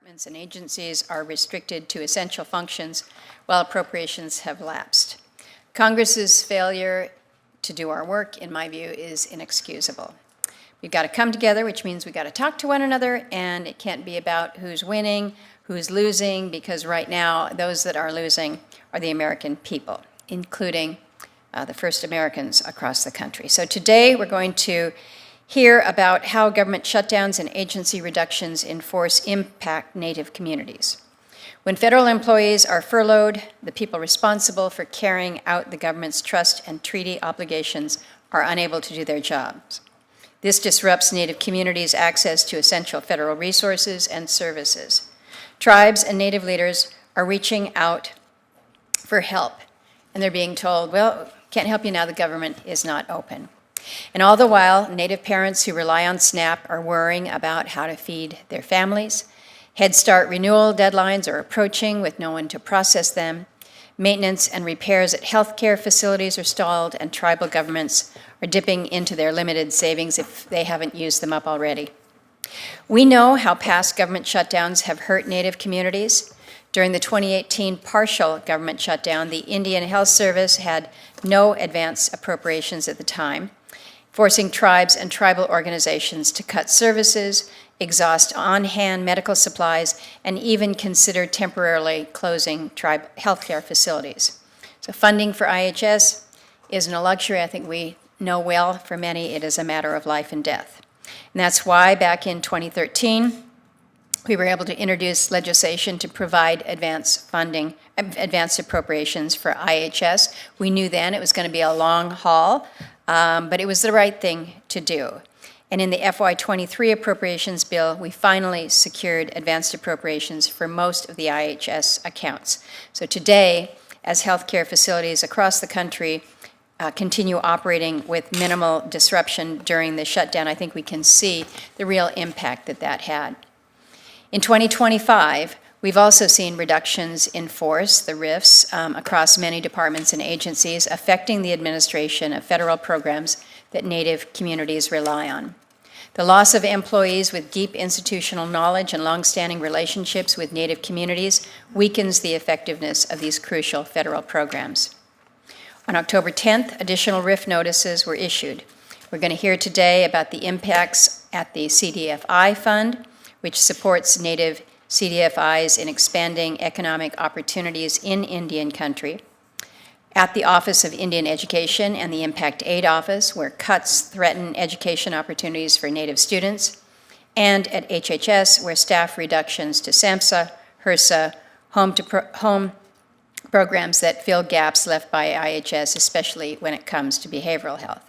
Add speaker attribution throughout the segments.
Speaker 1: departments and agencies are restricted to essential functions while appropriations have lapsed. Congress's failure to do our work, in my view, is inexcusable. We've got to come together, which means we've got to talk to one another, and it can't be about who's winning, who's losing, because right now those that are losing are the American people, including the first Americans across the country. So today we're going to hear about how government shutdowns and agency reductions in force impact Native communities. When federal employees are furloughed, the people responsible for carrying out the government's trust and treaty obligations are unable to do their jobs. This disrupts Native communities' access to essential federal resources and services. Tribes and Native leaders are reaching out for help, and they're being told, well, can't help you now, the government is not open. And all the while, Native parents who rely on SNAP are worrying about how to feed their families. Head Start renewal deadlines are approaching with no one to process them. Maintenance and repairs at healthcare facilities are stalled, and tribal governments are dipping into their limited savings if they haven't used them up already. We know how past government shutdowns have hurt Native communities. During the 2018 partial government shutdown, the Indian Health Service had no advance appropriations at the time, forcing tribes and tribal organizations to cut services, exhaust on-hand medical supplies, and even consider temporarily closing tribe healthcare facilities. So funding for IHS isn't a luxury. I think we know well, for many, it is a matter of life and death. And that's why back in 2013, we were able to introduce legislation to provide advanced appropriations for IHS. We knew then it was going to be a long haul, but it was the right thing to do. And in the FY23 appropriations bill, we finally secured advanced appropriations for most of the IHS accounts. So today, as healthcare facilities across the country continue operating with minimal disruption during the shutdown, I think we can see the real impact that that had. In 2025, we've also seen reductions in force, the RIFs, across many departments and agencies, affecting the administration of federal programs that Native communities rely on. The loss of employees with deep institutional knowledge and longstanding relationships with Native communities weakens the effectiveness of these crucial federal programs. On October 10th, additional RIF notices were issued. We're going to hear today about the impacts at the CDFI fund, which supports Native CDFIs in expanding economic opportunities in Indian country, at the Office of Indian Education and the Impact Aid Office, where cuts threaten education opportunities for Native students, and at HHS, where staff reductions to SAMHSA, HRSA, home programs that fill gaps left by IHS, especially when it comes to behavioral health.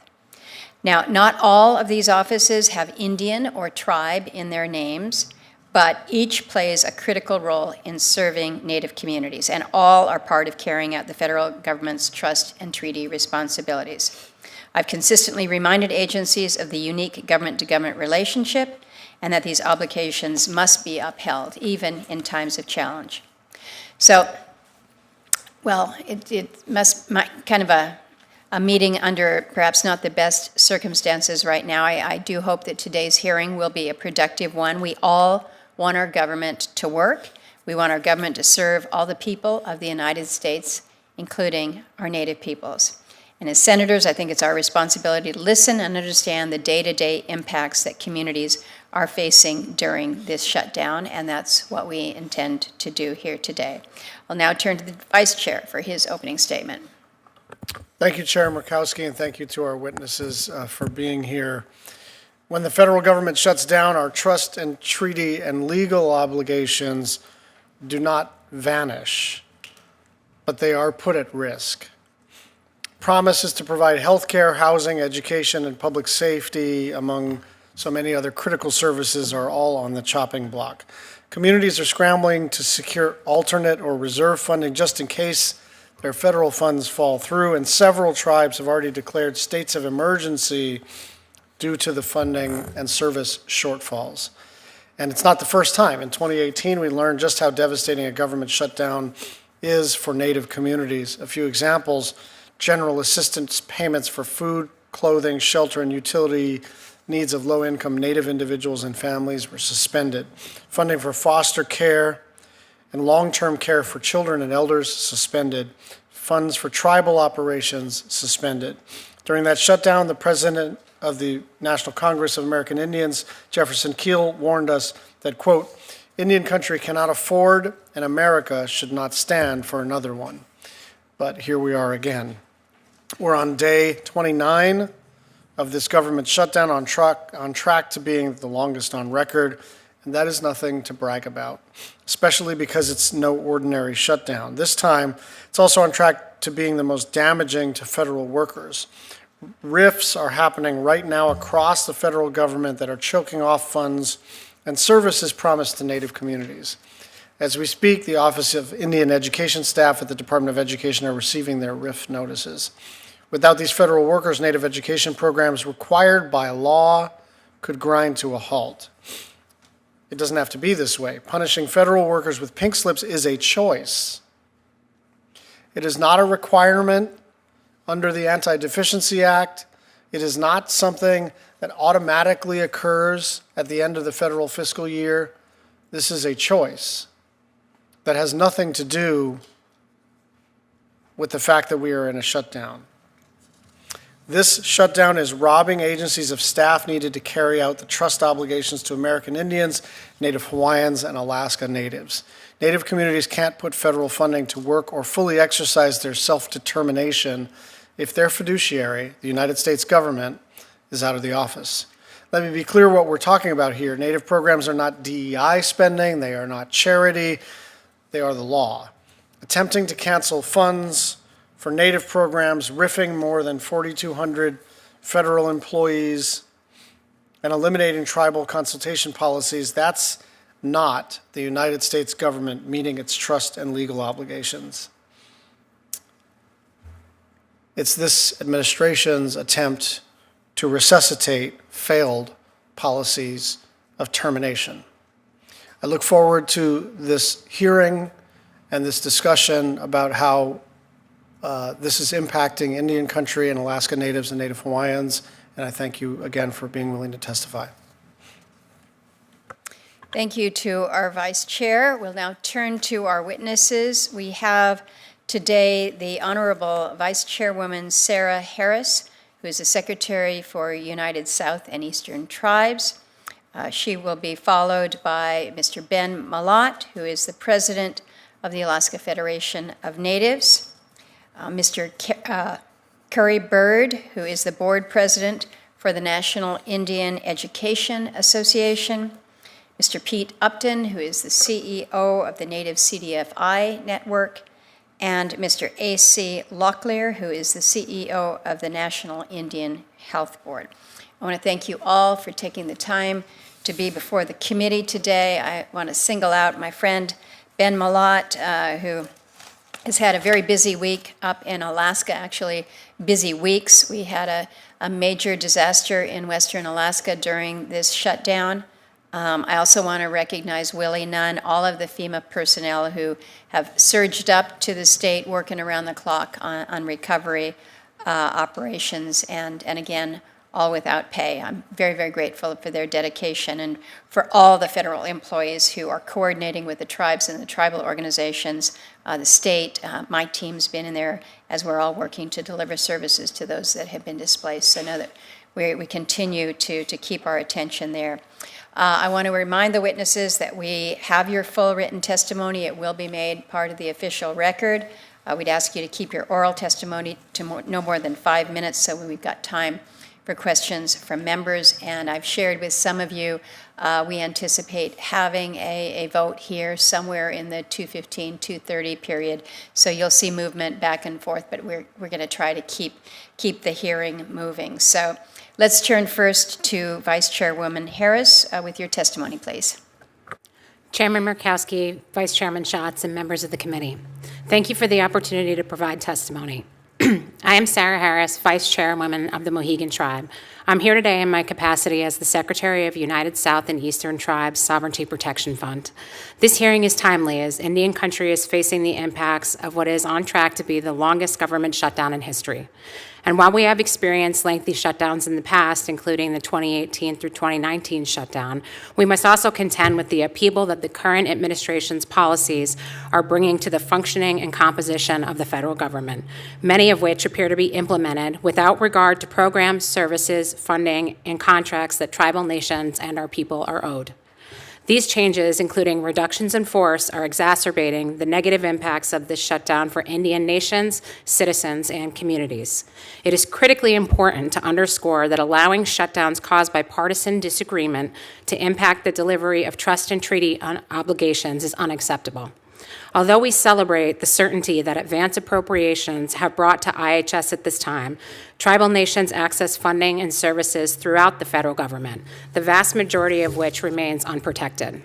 Speaker 1: Now, not all of these offices have Indian or tribe in their names, but each plays a critical role in serving Native communities, and all are part of carrying out the federal government's trust and treaty responsibilities. I've consistently reminded agencies of the unique government-to-government relationship and that these obligations must be upheld, even in times of challenge. So, well, it must kind of a meeting under perhaps not the best circumstances right now. I do hope that today's hearing will be a productive one. We all want our government to work. We want our government to serve all the people of the United States, including our Native peoples. And as senators, I think it's our responsibility to listen and understand the day-to-day impacts that communities are facing during this shutdown, and that's what we intend to do here today. I'll now turn to the Vice Chair for his opening statement.
Speaker 2: Thank you, Chair Murkowski, and thank you to our witnesses for being here. When the federal government shuts down, our trust and treaty and legal obligations do not vanish, but they are put at risk. Promises to provide health care, housing, education, and public safety, among so many other critical services, are all on the chopping block. Communities are scrambling to secure alternate or reserve funding just in case their federal funds fall through, and several tribes have already declared states of emergency due to the funding and service shortfalls. And it's not the first time. In 2018, we learned just how devastating a government shutdown is for Native communities. A few examples: general assistance payments for food, clothing, shelter, and utility needs of low-income Native individuals and families were suspended. Funding for foster care and long-term care for children and elders suspended. Funds for tribal operations suspended. During that shutdown, the president of the National Congress of American Indians, Jefferson Keel, warned us that, quote, Indian country cannot afford and America should not stand for another one. But here we are again. We're on day 29 of this government shutdown, on track to being the longest on record, and that is nothing to brag about, especially because it's no ordinary shutdown. This time, it's also on track to being the most damaging to federal workers. Rifts are happening right now across the federal government that are choking off funds and services promised to Native communities. As we speak, the Office of Indian Education staff at the Department of Education are receiving their RIF notices. Without these federal workers, Native education programs required by law could grind to a halt. It doesn't have to be this way. Punishing federal workers with pink slips is a choice. It is not a requirement under the Anti-Deficiency Act. It is not something that automatically occurs at the end of the federal fiscal year. This is a choice that has nothing to do with the fact that we are in a shutdown. This shutdown is robbing agencies of staff needed to carry out the trust obligations to American Indians, Native Hawaiians, and Alaska Natives. Native communities can't put federal funding to work or fully exercise their self-determination if their fiduciary, the United States government, is out of the office. Let me be clear what we're talking about here. Native programs are not DEI spending, they are not charity, they are the law. Attempting to cancel funds for Native programs, riffing more than 4,200 federal employees, and eliminating tribal consultation policies, that's not the United States government meeting its trust and legal obligations. It's this administration's attempt to resuscitate failed policies of termination. I look forward to this hearing and this discussion about how this is impacting Indian country and Alaska Natives and Native Hawaiians, and I thank you again for being willing to testify.
Speaker 1: Thank you to our Vice Chair. We'll now turn to our witnesses. We have today the Honorable Vice Chairwoman Sarah Harris, who is the Secretary for United South and Eastern Tribes. She will be followed by Mr. Ben Mallott, who is the President of the Alaska Federation of Natives. Mr. Kerry Bird, who is the Board President for the National Indian Education Association. Mr. Pete Upton, who is the CEO of the Native CDFI Network. And Mr. A.C. Locklear, who is the CEO of the National Indian Health Board. I want to thank you all for taking the time to be before the committee today. I want to single out my friend Ben Mallott, who has had a very busy week up in Alaska, actually busy weeks. We had a major disaster in Western Alaska during this shutdown. I also want to recognize Willie Nunn, all of the FEMA personnel who have surged up to the state, working around the clock on recovery operations, and again, all without pay. I'm very, very grateful for their dedication and for all the federal employees who are coordinating with the tribes and the tribal organizations, the state. My team's been in there as we're all working to deliver services to those that have been displaced. So know that we continue to keep our attention there. I want to remind the witnesses that we have your full written testimony. It will be made part of the official record. We'd ask you to keep your oral testimony to no more than 5 minutes so we've got time for questions from members. And I've shared with some of you, we anticipate having a vote here somewhere in the 2:15, 2:30 period. So you'll see movement back and forth, but we're going to try to keep the hearing moving. So let's turn first to Vice Chairwoman Harris with your testimony, please.
Speaker 3: Chairman Murkowski, Vice Chairman Schatz, and members of the committee, thank you for the opportunity to provide testimony. I am Sarah Harris, Vice Chairwoman of the Mohegan Tribe. I'm here today in my capacity as the Secretary of United South and Eastern Tribes Sovereignty Protection Fund. This hearing is timely as Indian country is facing the impacts of what is on track to be the longest government shutdown in history. And while we have experienced lengthy shutdowns in the past, including the 2018 through 2019 shutdown, we must also contend with the upheaval that the current administration's policies are bringing to the functioning and composition of the federal government, many of which appear to be implemented without regard to programs, services, funding, and contracts that tribal nations and our people are owed. These changes, including reductions in force, are exacerbating the negative impacts of this shutdown for Indian nations, citizens, and communities. It is critically important to underscore that allowing shutdowns caused by partisan disagreement to impact the delivery of trust and treaty obligations is unacceptable. Although we celebrate the certainty that advance appropriations have brought to IHS at this time, tribal nations access funding and services throughout the federal government, the vast majority of which remains unprotected.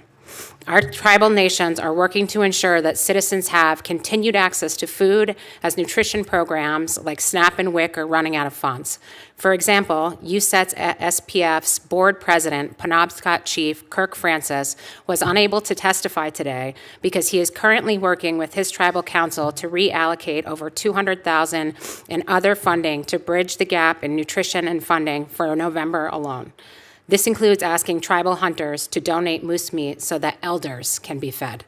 Speaker 3: Our tribal nations are working to ensure that citizens have continued access to food as nutrition programs like SNAP and WIC are running out of funds. For example, USET's SPF's board president, Penobscot Chief Kirk Francis, was unable to testify today because he is currently working with his tribal council to reallocate over $200,000 in other funding to bridge the gap in nutrition and funding for November alone. This includes asking tribal hunters to donate moose meat so that elders can be fed.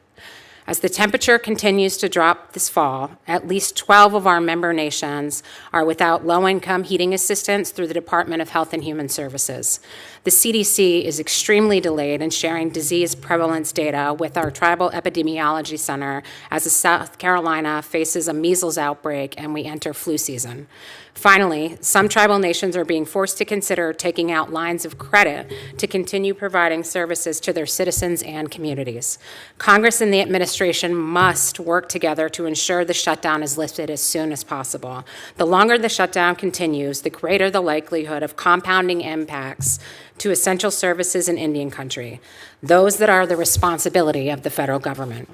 Speaker 3: As the temperature continues to drop this fall, at least 12 of our member nations are without low-income heating assistance through the Department of Health and Human Services. The CDC is extremely delayed in sharing disease prevalence data with our Tribal Epidemiology Center as South Carolina faces a measles outbreak and we enter flu season. Finally, some tribal nations are being forced to consider taking out lines of credit to continue providing services to their citizens and communities. Congress and the administration must work together to ensure the shutdown is lifted as soon as possible. The longer the shutdown continues, the greater the likelihood of compounding impacts to essential services in Indian country, those that are the responsibility of the federal government.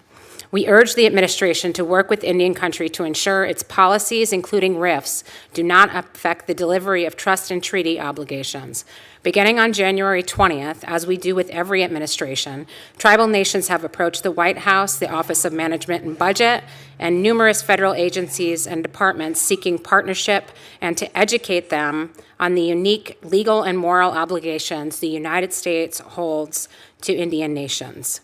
Speaker 3: We urge the administration to work with Indian country to ensure its policies, including RIFs, do not affect the delivery of trust and treaty obligations. Beginning on January 20th, as we do with every administration, tribal nations have approached the White House, the Office of Management and Budget, and numerous federal agencies and departments seeking partnership and to educate them on the unique legal and moral obligations the United States holds to Indian nations,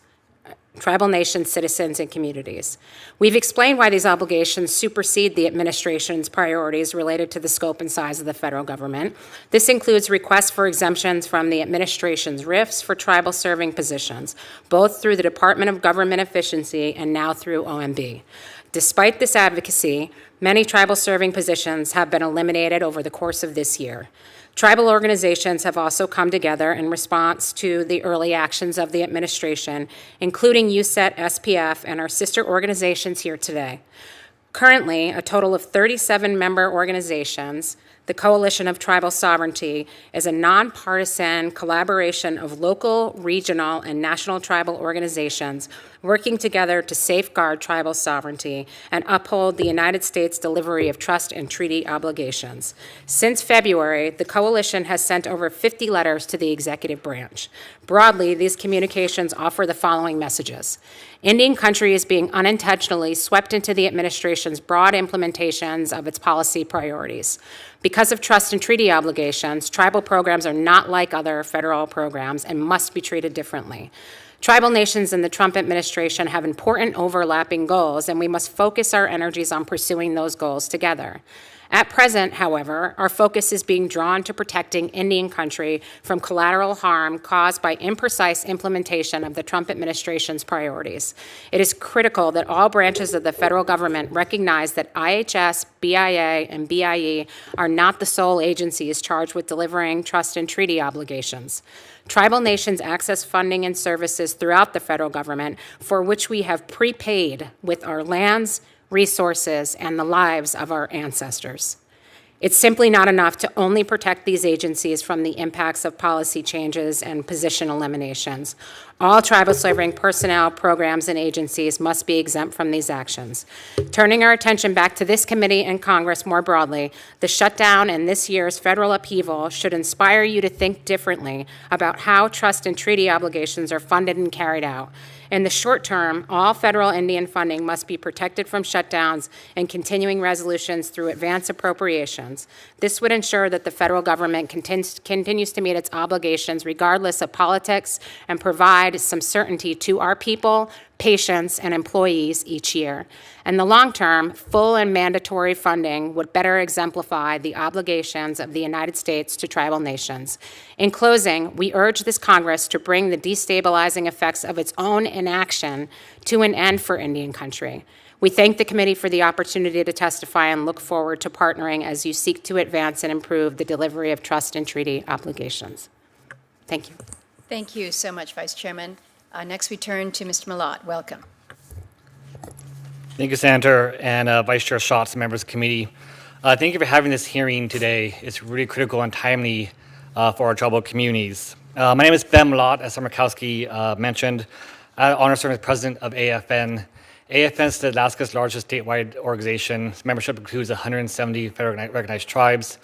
Speaker 3: tribal nations, citizens, and communities. We've explained why these obligations supersede the administration's priorities related to the scope and size of the federal government. This includes requests for exemptions from the administration's RIFs for tribal serving positions, both through the Department of Government Efficiency and now through OMB. Despite this advocacy, many tribal serving positions have been eliminated over the course of this year. Tribal organizations have also come together in response to the early actions of the administration, including USET, SPF, and our sister organizations here today. Currently, a total of 37 member organizations, the Coalition of Tribal Sovereignty, is a nonpartisan collaboration of local, regional, and national tribal organizations working together to safeguard tribal sovereignty and uphold the United States delivery of trust and treaty obligations. Since February, the coalition has sent over 50 letters to the executive branch. Broadly, these communications offer the following messages. Indian country is being unintentionally swept into the administration's broad implementations of its policy priorities. Because of trust and treaty obligations, tribal programs are not like other federal programs and must be treated differently. Tribal nations and the Trump administration have important overlapping goals, and we must focus our energies on pursuing those goals together. At present, however, our focus is being drawn to protecting Indian country from collateral harm caused by imprecise implementation of the Trump administration's priorities. It is critical that all branches of the federal government recognize that IHS, BIA, and BIE are not the sole agencies charged with delivering trust and treaty obligations. Tribal nations access funding and services throughout the federal government for which we have prepaid with our lands, resources, and the lives of our ancestors. It's simply not enough to only protect these agencies from the impacts of policy changes and position eliminations. All tribal slave-ring personnel, programs, and agencies must be exempt from these actions. Turning our attention back to this committee and Congress more broadly, the shutdown and this year's federal upheaval should inspire you to think differently about how trust and treaty obligations are funded and carried out. In the short term, all federal Indian funding must be protected from shutdowns and continuing resolutions through advance appropriations. This would ensure that the federal government continues to meet its obligations regardless of politics and provide some certainty to our people, patients, and employees each year. In the long term, full and mandatory funding would better exemplify the obligations of the United States to tribal nations. In closing, we urge this Congress to bring the destabilizing effects of its own inaction to an end for Indian country. We thank the committee for the opportunity to testify and look forward to partnering as you seek to advance and improve the delivery of trust and treaty obligations. Thank you.
Speaker 1: Thank you so much, Vice Chairman. Next, we turn to Mr. Mallott. Welcome.
Speaker 4: Thank you, Senator and Vice Chair Schatz, members of the committee. Thank you for having this hearing today. It's really critical and timely for our tribal communities. My name is Ben Mallott, as Murkowski mentioned. I honor serving as president of AFN. AFN is Alaska's largest statewide organization. Its membership includes 170 federally recognized tribes,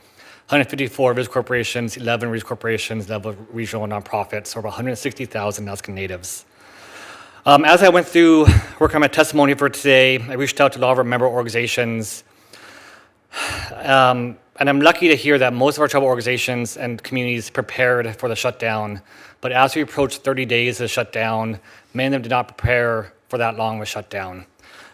Speaker 4: 154 religious corporations, 11 religious corporations, 11 regional nonprofits, over 160,000 Alaskan natives. As I went through working on my testimony for today, I reached out to a lot of our member organizations. And I'm lucky to hear that most of our tribal organizations and communities prepared for the shutdown. But as we approached 30 days of the shutdown, many of them did not prepare for that long of a shutdown.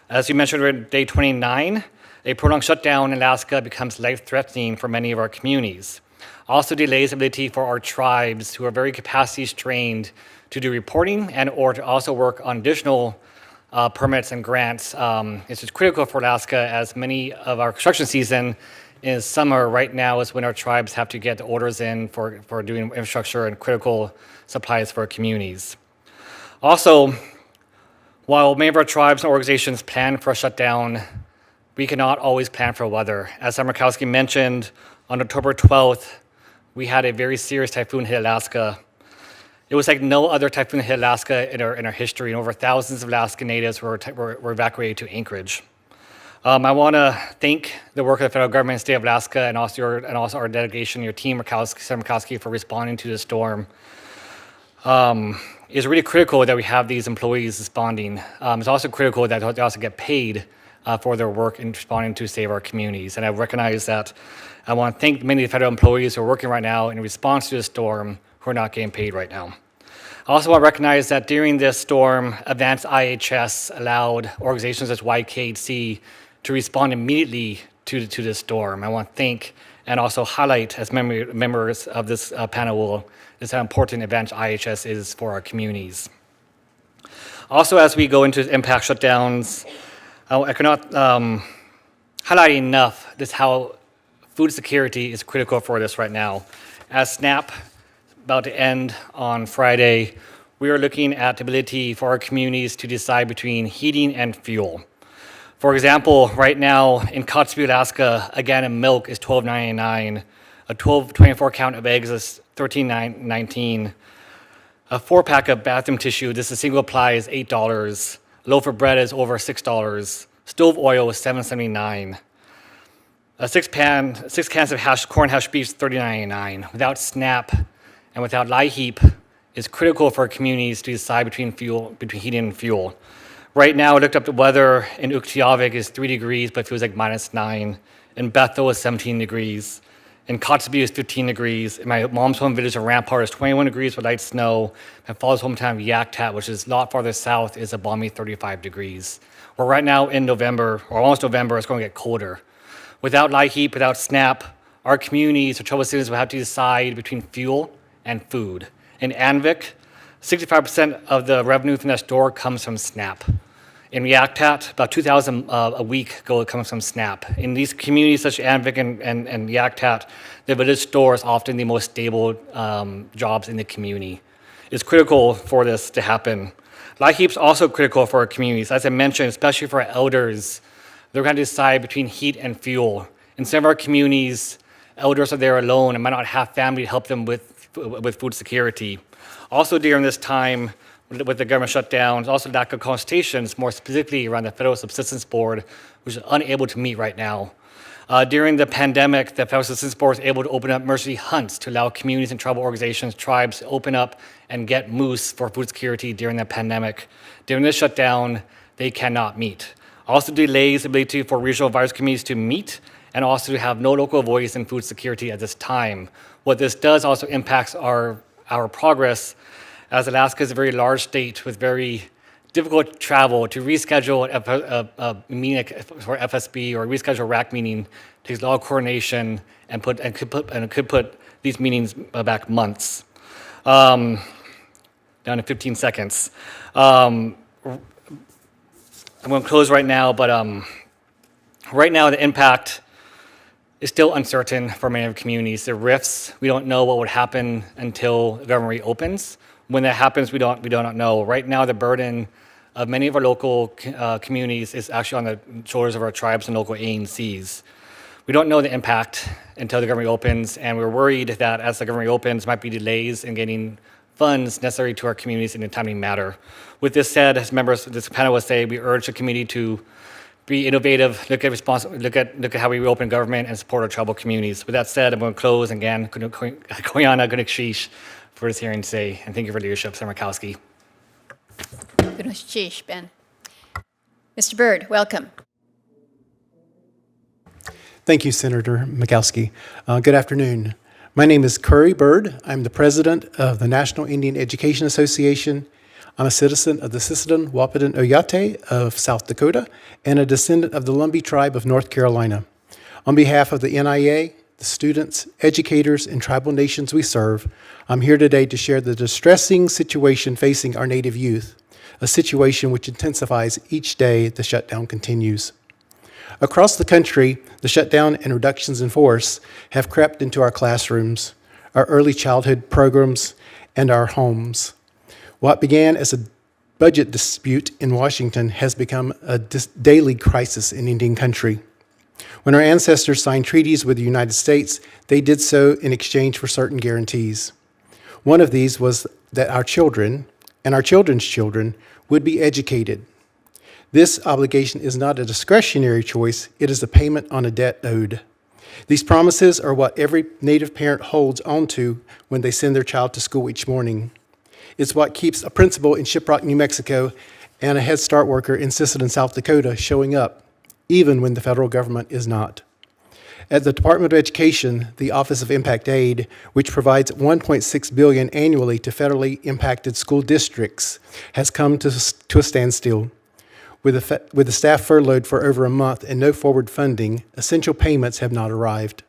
Speaker 4: As you mentioned, we're at day 29. A prolonged shutdown in Alaska becomes life-threatening for many of our communities. Also delays the ability for our tribes, who are very capacity-strained, to do reporting and or to also work on additional permits and grants. It's just critical for Alaska, as many of our construction season is summer. Right now is when our tribes have to get the orders in for doing infrastructure and critical supplies for our communities. Also, while many of our tribes and organizations plan for a shutdown, we cannot always plan for weather. As Murkowski mentioned, on October 12th, we had a very serious typhoon hit Alaska. It was like no other typhoon hit Alaska in our history, and over thousands of Alaska natives were evacuated to Anchorage. I want to thank the work of the federal government and state of Alaska, and also our delegation, your team, Murkowski, for responding to the storm. It's really critical that we have these employees responding. It's also critical that they also get paid for their work in responding to save our communities. And I recognize that. I want to thank many of the federal employees who are working right now in response to the storm, who are not getting paid right now. I also want to recognize that during this storm, advanced IHS allowed organizations such as YKC to respond immediately to this storm. I want to thank and also highlight, as members of this panel is how important advanced IHS is for our communities. Also, as we go into impact shutdowns, I cannot highlight enough just how food security is critical for this right now. As SNAP about to end on Friday, we are looking at the ability for our communities to decide between heating and fuel. For example, right now in Kotzebue, Alaska, a gallon of milk is $12.99. A 24 count of eggs is $13.19. A 4-pack of bathroom tissue, this is single ply, is $8. A loaf of bread is over $6. Stove oil is $7.79. Six cans of corn hash beef is $39.99. Without SNAP and without LIHEAP, it's critical for our communities to decide between heating and fuel. Right now, I looked up the weather in Uktiavik is 3 degrees, but it feels like -9. In Bethel is 17 degrees. In Kotzebue is 15 degrees. In my mom's home village of Rampart is 21 degrees with light snow. My father's hometown of Yaktat, which is a lot farther south, is a balmy 35 degrees. We're right now in November, or almost November, it's going to get colder. Without LIHEAP, without SNAP, our communities or tribal citizens will have to decide between fuel and food. In Anvik, 65% of the revenue from that store comes from SNAP. In Yaktat, about $2,000 a week comes from SNAP. In these communities such as Anvik and Yaktat, the village store is often the most stable jobs in the community. It's critical for this to happen. LIHEAP is also critical for our communities. As I mentioned, especially for our elders, they're going to decide between heat and fuel. In some of our communities, elders are there alone and might not have family to help them with food security. Also during this time, with the government shutdowns, also lack of consultations, more specifically around the Federal Subsistence Board, which is unable to meet right now. During the pandemic, the Federal Subsistence Board was able to open up emergency hunts to allow communities and tribal organizations, tribes to open up and get moose for food security during the pandemic. During this shutdown, they cannot meet. Also delays the ability for regional advisory committees to meet and also to have no local voice in food security at this time. What this does also impacts our progress, as Alaska is a very large state with very difficult travel. To reschedule a meeting for FSB or reschedule a RAC meeting takes a lot of coordination and could put these meetings back months. Down to 15 seconds. I'm going to close right now, but right now the impact is still uncertain for many communities. The rifts, we don't know what would happen until the government reopens. When that happens, we do not know. Right now, the burden of many of our local communities is actually on the shoulders of our tribes and local ANCs. We don't know the impact until the government reopens, and we're worried that as the government reopens, might be delays in getting funds necessary to our communities in a timely manner. With this said, as members of this panel will say, we urge the community to be innovative, look at how we reopen government and support our tribal communities. With that said, I'm going to close again. Koyana Gunakshish for this hearing today, and thank you for leadership, Senator Murkowski.
Speaker 1: Gunakshish, Ben. Mr. Bird, welcome.
Speaker 5: Thank you, Senator Murkowski. Good afternoon. My name is Kerry Bird. I'm the president of the National Indian Education Association. I'm a citizen of the Sisseton Wahpeton Oyate of South Dakota and a descendant of the Lumbee Tribe of North Carolina. On behalf of the NIA, the students, educators, and tribal nations we serve, I'm here today to share the distressing situation facing our Native youth, a situation which intensifies each day the shutdown continues. Across the country, the shutdown and reductions in force have crept into our classrooms, our early childhood programs, and our homes. What began as a budget dispute in Washington has become a daily crisis in Indian country. When our ancestors signed treaties with the United States, they did so in exchange for certain guarantees. One of these was that our children and our children's children would be educated. This obligation is not a discretionary choice, it is a payment on a debt owed. These promises are what every Native parent holds onto when they send their child to school each morning. It's what keeps a principal in Shiprock, New Mexico, and a Head Start worker in Sisseton, South Dakota showing up, even when the federal government is not. At the Department of Education, the Office of Impact Aid, which provides $1.6 billion annually to federally impacted school districts, has come to a standstill. With the staff furloughed for over a month and no forward funding, essential payments have not arrived.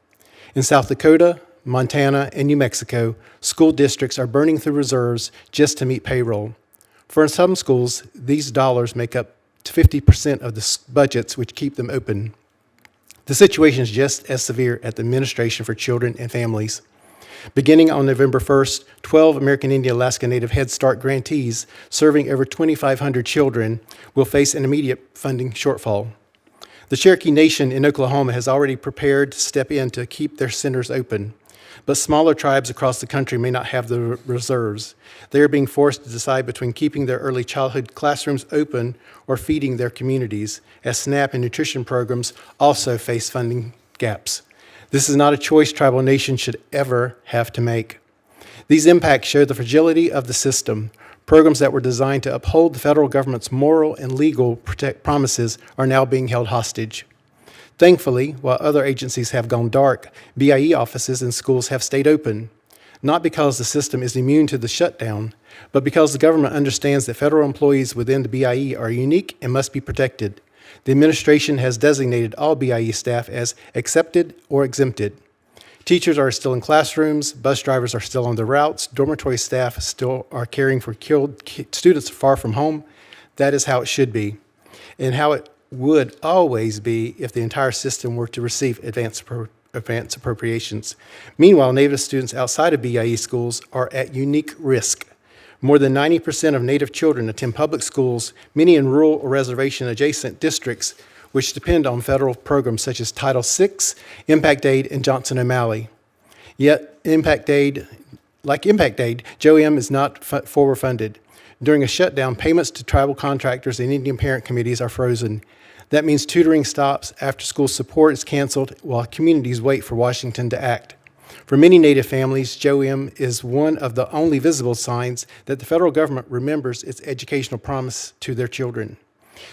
Speaker 5: In South Dakota, Montana, and New Mexico, school districts are burning through reserves just to meet payroll. For some schools, these dollars make up to 50% of the budgets which keep them open. The situation is just as severe at the Administration for Children and Families. Beginning on November 1st, 12 American Indian Alaska Native Head Start grantees serving over 2,500 children will face an immediate funding shortfall. The Cherokee Nation in Oklahoma has already prepared to step in to keep their centers open, but smaller tribes across the country may not have the reserves. They are being forced to decide between keeping their early childhood classrooms open or feeding their communities, as SNAP and nutrition programs also face funding gaps. This is not a choice tribal nations should ever have to make. These impacts show the fragility of the system. Programs that were designed to uphold the federal government's moral and legal promises are now being held hostage. Thankfully, while other agencies have gone dark, BIE offices and schools have stayed open, not because the system is immune to the shutdown, but because the government understands that federal employees within the BIE are unique and must be protected. The administration has designated all BIE staff as excepted or exempted. Teachers are still in classrooms, bus drivers are still on the routes, dormitory staff still are caring for killed students far from home. That is how it should be, and how it would always be if the entire system were to receive advance appropriations. Meanwhile, Native students outside of BIE schools are at unique risk. More than 90% of Native children attend public schools, many in rural or reservation-adjacent districts, which depend on federal programs such as Title VI, Impact Aid, and Johnson O'Malley. Yet, Impact Aid, JOM is not forward funded. During a shutdown, payments to tribal contractors and Indian parent committees are frozen. That means tutoring stops, after-school support is canceled, while communities wait for Washington to act. For many Native families, JOM is one of the only visible signs that the federal government remembers its educational promise to their children.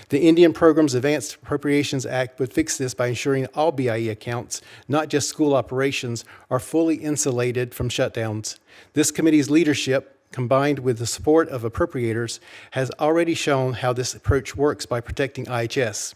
Speaker 5: The Indian Program's Advanced Appropriations Act would fix this by ensuring all BIE accounts, not just school operations, are fully insulated from shutdowns. This committee's leadership, combined with the support of appropriators, has already shown how this approach works by protecting IHS.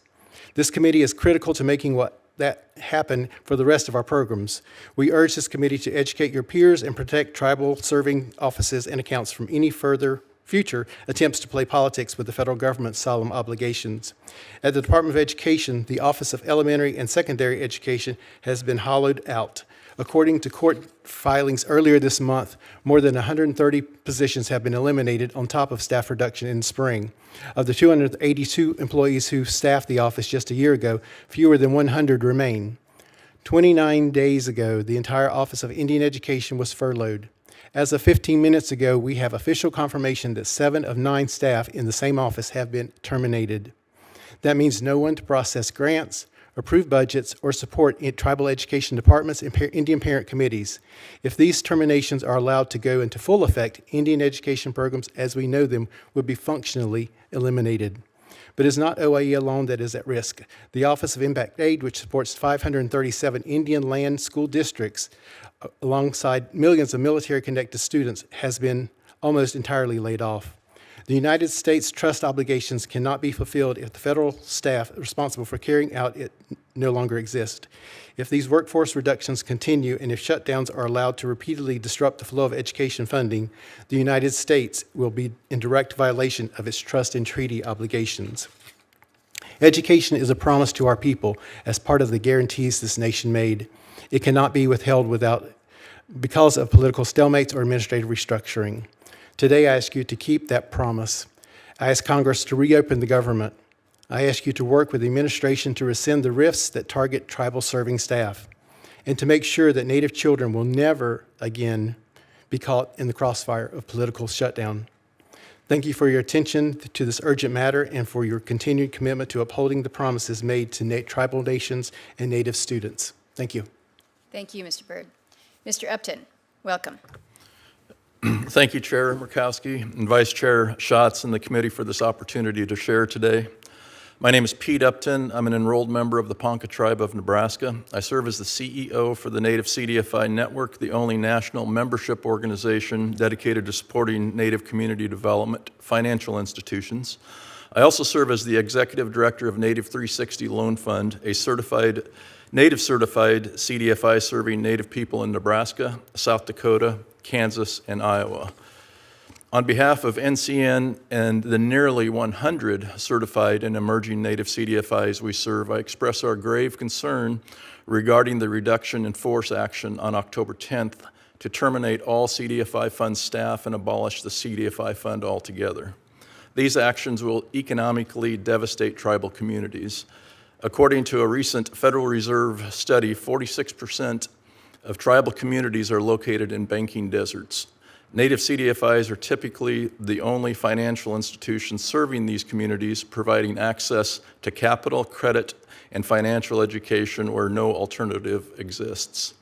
Speaker 5: This committee is critical to making that happen for the rest of our programs. We urge this committee to educate your peers and protect tribal serving offices and accounts from any future attempts to play politics with the federal government's solemn obligations. At the Department of Education, the Office of Elementary and Secondary Education has been hollowed out. According to court filings earlier this month, more than 130 positions have been eliminated on top of staff reduction in the spring. Of the 282 employees who staffed the office just a year ago, fewer than 100 remain. 29 days ago, the entire Office of Indian Education was furloughed. As of 15 minutes ago, we have official confirmation that 7 of 9 staff in the same office have been terminated. That means no one to process grants, approve budgets, or support tribal education departments and Indian parent committees. If these terminations are allowed to go into full effect, Indian education programs as we know them would be functionally eliminated. But it's not OIE alone that is at risk. The Office of Impact Aid, which supports 537 Indian land school districts alongside millions of military-connected students, has been almost entirely laid off. The United States trust obligations cannot be fulfilled if the federal staff responsible for carrying out it no longer exist. If these workforce reductions continue and if shutdowns are allowed to repeatedly disrupt the flow of education funding, the United States will be in direct violation of its trust and treaty obligations. Education is a promise to our people as part of the guarantees this nation made. It cannot be withheld because of political stalemates or administrative restructuring. Today, I ask you to keep that promise. I ask Congress to reopen the government. I ask you to work with the administration to rescind the rifts that target tribal serving staff and to make sure that Native children will never again be caught in the crossfire of political shutdown. Thank you for your attention to this urgent matter and for your continued commitment to upholding the promises made to tribal nations and Native students. Thank you.
Speaker 1: Thank you, Mr. Bird. Mr. Upton, welcome.
Speaker 6: Thank you, Chair Murkowski and Vice Chair Schatz and the committee for this opportunity to share today. My name is Pete Upton. I'm an enrolled member of the Ponca Tribe of Nebraska. I serve as the CEO for the Native CDFI Network, the only national membership organization dedicated to supporting Native community development financial institutions. I also serve as the Executive Director of Native 360 Loan Fund, a Native certified CDFI serving Native people in Nebraska, South Dakota, Kansas, and Iowa. On behalf of NCN and the nearly 100 certified and emerging Native CDFIs we serve, I express our grave concern regarding the reduction in force action on October 10th to terminate all CDFI fund staff and abolish the CDFI fund altogether. These actions will economically devastate tribal communities. According to a recent Federal Reserve study, 46% of tribal communities are located in banking deserts. Native CDFIs are typically the only financial institution serving these communities, providing access to capital, credit, and financial education where no alternative exists.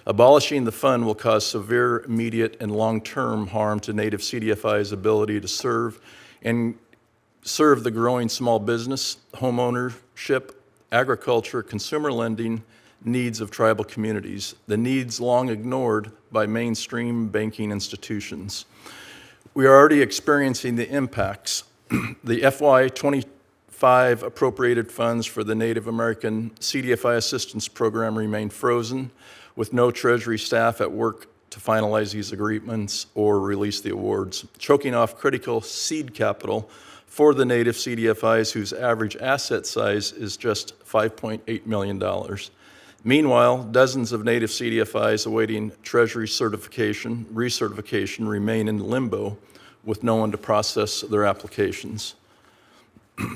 Speaker 6: Abolishing the fund will cause severe, immediate, and long-term harm to Native CDFI's ability to serve the growing small business, homeownership, agriculture, consumer lending needs of tribal communities, the needs long ignored by mainstream banking institutions. We are already experiencing the impacts. The FY25 appropriated funds for the Native American CDFI Assistance Program remain frozen, with no Treasury staff at work to finalize these agreements or release the awards, choking off critical seed capital for the Native CDFIs whose average asset size is just $5.8 million. Meanwhile, dozens of Native CDFIs awaiting Treasury recertification remain in limbo with no one to process their applications.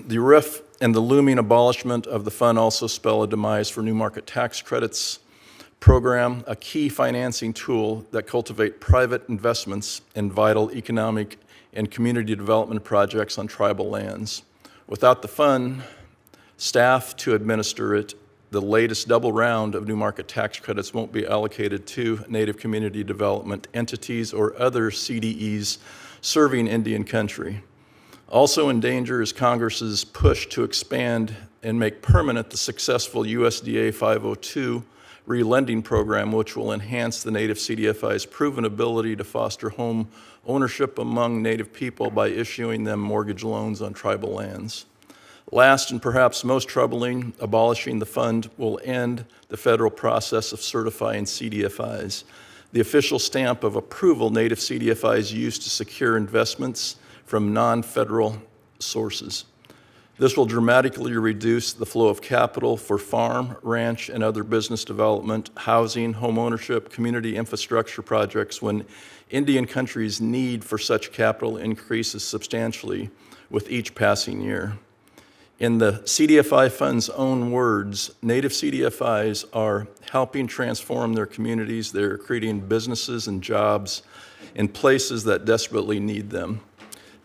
Speaker 6: The RIF and the looming abolishment of the fund also spell a demise for new market tax credits program, a key financing tool that cultivate private investments in vital economic and community development projects on tribal lands. Without the fund, staff to administer it, the latest double round of new market tax credits won't be allocated to Native community development entities or other CDEs serving Indian country. Also in danger is Congress's push to expand and make permanent the successful USDA 502 relending program, which will enhance the Native CDFI's proven ability to foster home ownership among Native people by issuing them mortgage loans on tribal lands. Last and perhaps most troubling, abolishing the fund will end the federal process of certifying CDFIs, the official stamp of approval Native CDFIs use to secure investments from non-federal sources. This will dramatically reduce the flow of capital for farm, ranch, and other business development, housing, home ownership, community infrastructure projects when Indian country's need for such capital increases substantially with each passing year. In the CDFI Fund's own words, Native CDFIs are helping transform their communities. They're creating businesses and jobs in places that desperately need them.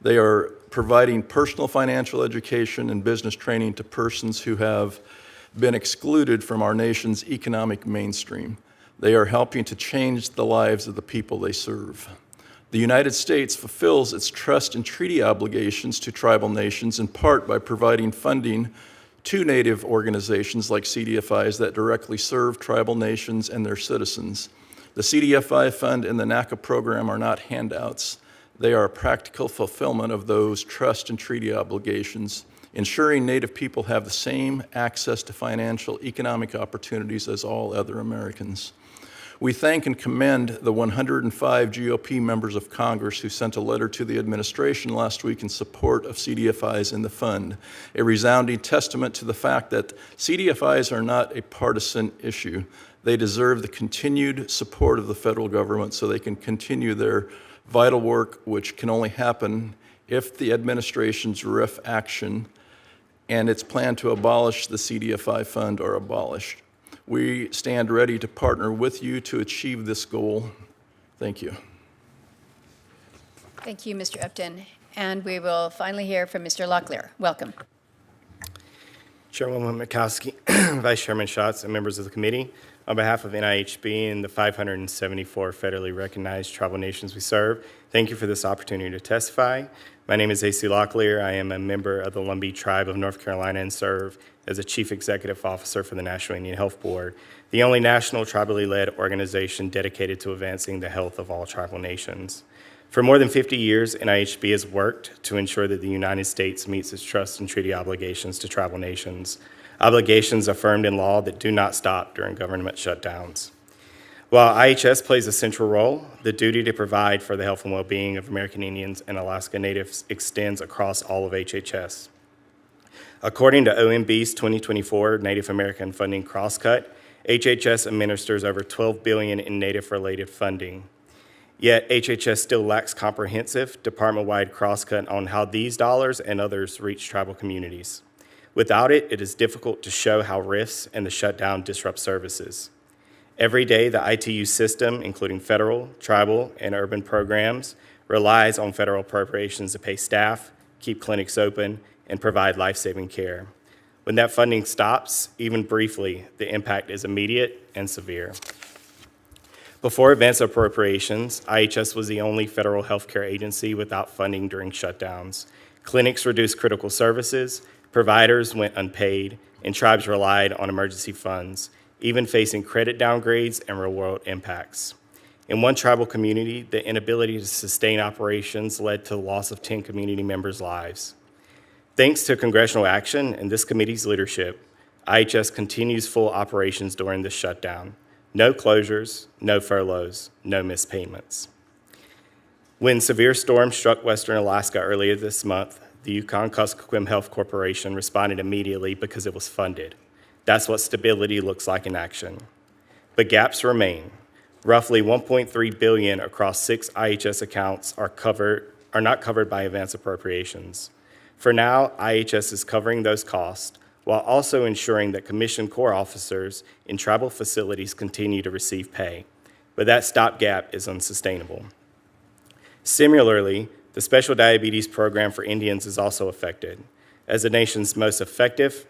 Speaker 6: They are providing personal financial education and business training to persons who have been excluded from our nation's economic mainstream. They are helping to change the lives of the people they serve. The United States fulfills its trust and treaty obligations to tribal nations in part by providing funding to Native organizations like CDFIs that directly serve tribal nations and their citizens. The CDFI Fund and the NACA program are not handouts. They are a practical fulfillment of those trust and treaty obligations, ensuring Native people have the same access to financial, economic opportunities as all other Americans. We thank and commend the 105 GOP members of Congress who sent a letter to the administration last week in support of CDFIs in the fund, a resounding testament to the fact that CDFIs are not a partisan issue. They deserve the continued support of the federal government so they can continue their vital work, which can only happen if the administration's RIF action and its plan to abolish the CDFI fund are abolished. We stand ready to partner with you to achieve this goal. Thank you.
Speaker 1: Thank you, Mr. Upton. And we will finally hear from Mr. Locklear. Welcome.
Speaker 7: Chairwoman Murkowski, Vice Chairman Schatz, and members of the committee, on behalf of NIHB and the 574 federally recognized tribal nations we serve, thank you for this opportunity to testify. My name is A.C. Locklear. I am a member of the Lumbee Tribe of North Carolina and serve as a Chief Executive Officer for the National Indian Health Board, the only national tribally led organization dedicated to advancing the health of all tribal nations. For more than 50 years, NIHB has worked to ensure that the United States meets its trust and treaty obligations to tribal nations, obligations affirmed in law that do not stop during government shutdowns. While IHS plays a central role, the duty to provide for the health and well-being of American Indians and Alaska Natives extends across all of HHS. According to OMB's 2024 Native American Funding Crosscut, HHS administers over $12 billion in Native-related funding. Yet HHS still lacks comprehensive department-wide crosscut on how these dollars and others reach tribal communities. Without it, it is difficult to show how RIFs and the shutdown disrupt services. Every day, the ITU system, including federal, tribal, and urban programs, relies on federal appropriations to pay staff, keep clinics open, and provide life-saving care. When that funding stops, even briefly, the impact is immediate and severe. Before advance appropriations, IHS was the only federal healthcare agency without funding during shutdowns. Clinics reduced critical services, providers went unpaid, and tribes relied on emergency funds, even facing credit downgrades and real-world impacts. In one tribal community, the inability to sustain operations led to the loss of 10 community members' lives. Thanks to congressional action and this committee's leadership, IHS continues full operations during this shutdown. No closures, no furloughs, no missed payments. When severe storms struck western Alaska earlier this month, the Yukon-Kuskokwim Health Corporation responded immediately because it was funded. That's what stability looks like in action. But gaps remain. Roughly $1.3 billion across 6 IHS accounts are not covered by advance appropriations. For now, IHS is covering those costs while also ensuring that commissioned Corps officers in tribal facilities continue to receive pay. But that stopgap is unsustainable. Similarly, the Special Diabetes Program for Indians is also affected. As the nation's most effective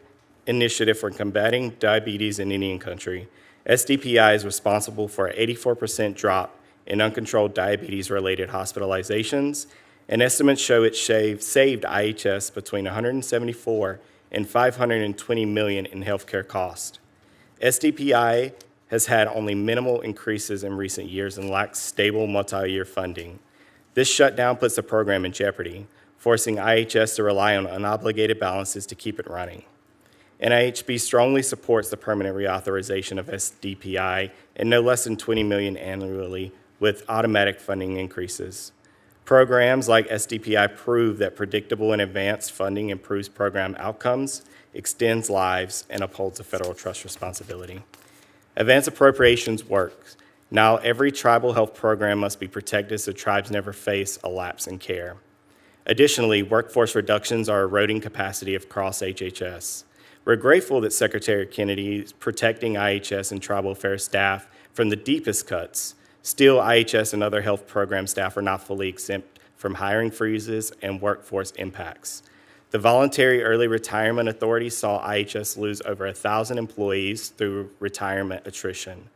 Speaker 7: initiative for combating diabetes in Indian country, SDPI is responsible for an 84% drop in uncontrolled diabetes-related hospitalizations, and estimates show it saved IHS between $174 and $520 million in healthcare costs. SDPI has had only minimal increases in recent years and lacks stable multi-year funding. This shutdown puts the program in jeopardy, forcing IHS to rely on unobligated balances to keep it running. NIHB strongly supports the permanent reauthorization of SDPI and no less than $20 million annually with automatic funding increases. Programs like SDPI prove that predictable and advanced funding improves program outcomes, extends lives, and upholds a federal trust responsibility. Advance appropriations works. Now every tribal health program must be protected so tribes never face a lapse in care. Additionally, workforce reductions are eroding capacity across HHS. We're grateful that Secretary Kennedy is protecting IHS and tribal affairs staff from the deepest cuts. Still, IHS and other health program staff are not fully exempt from hiring freezes and workforce impacts. The Voluntary Early Retirement Authority saw IHS lose over 1,000 employees through retirement attrition.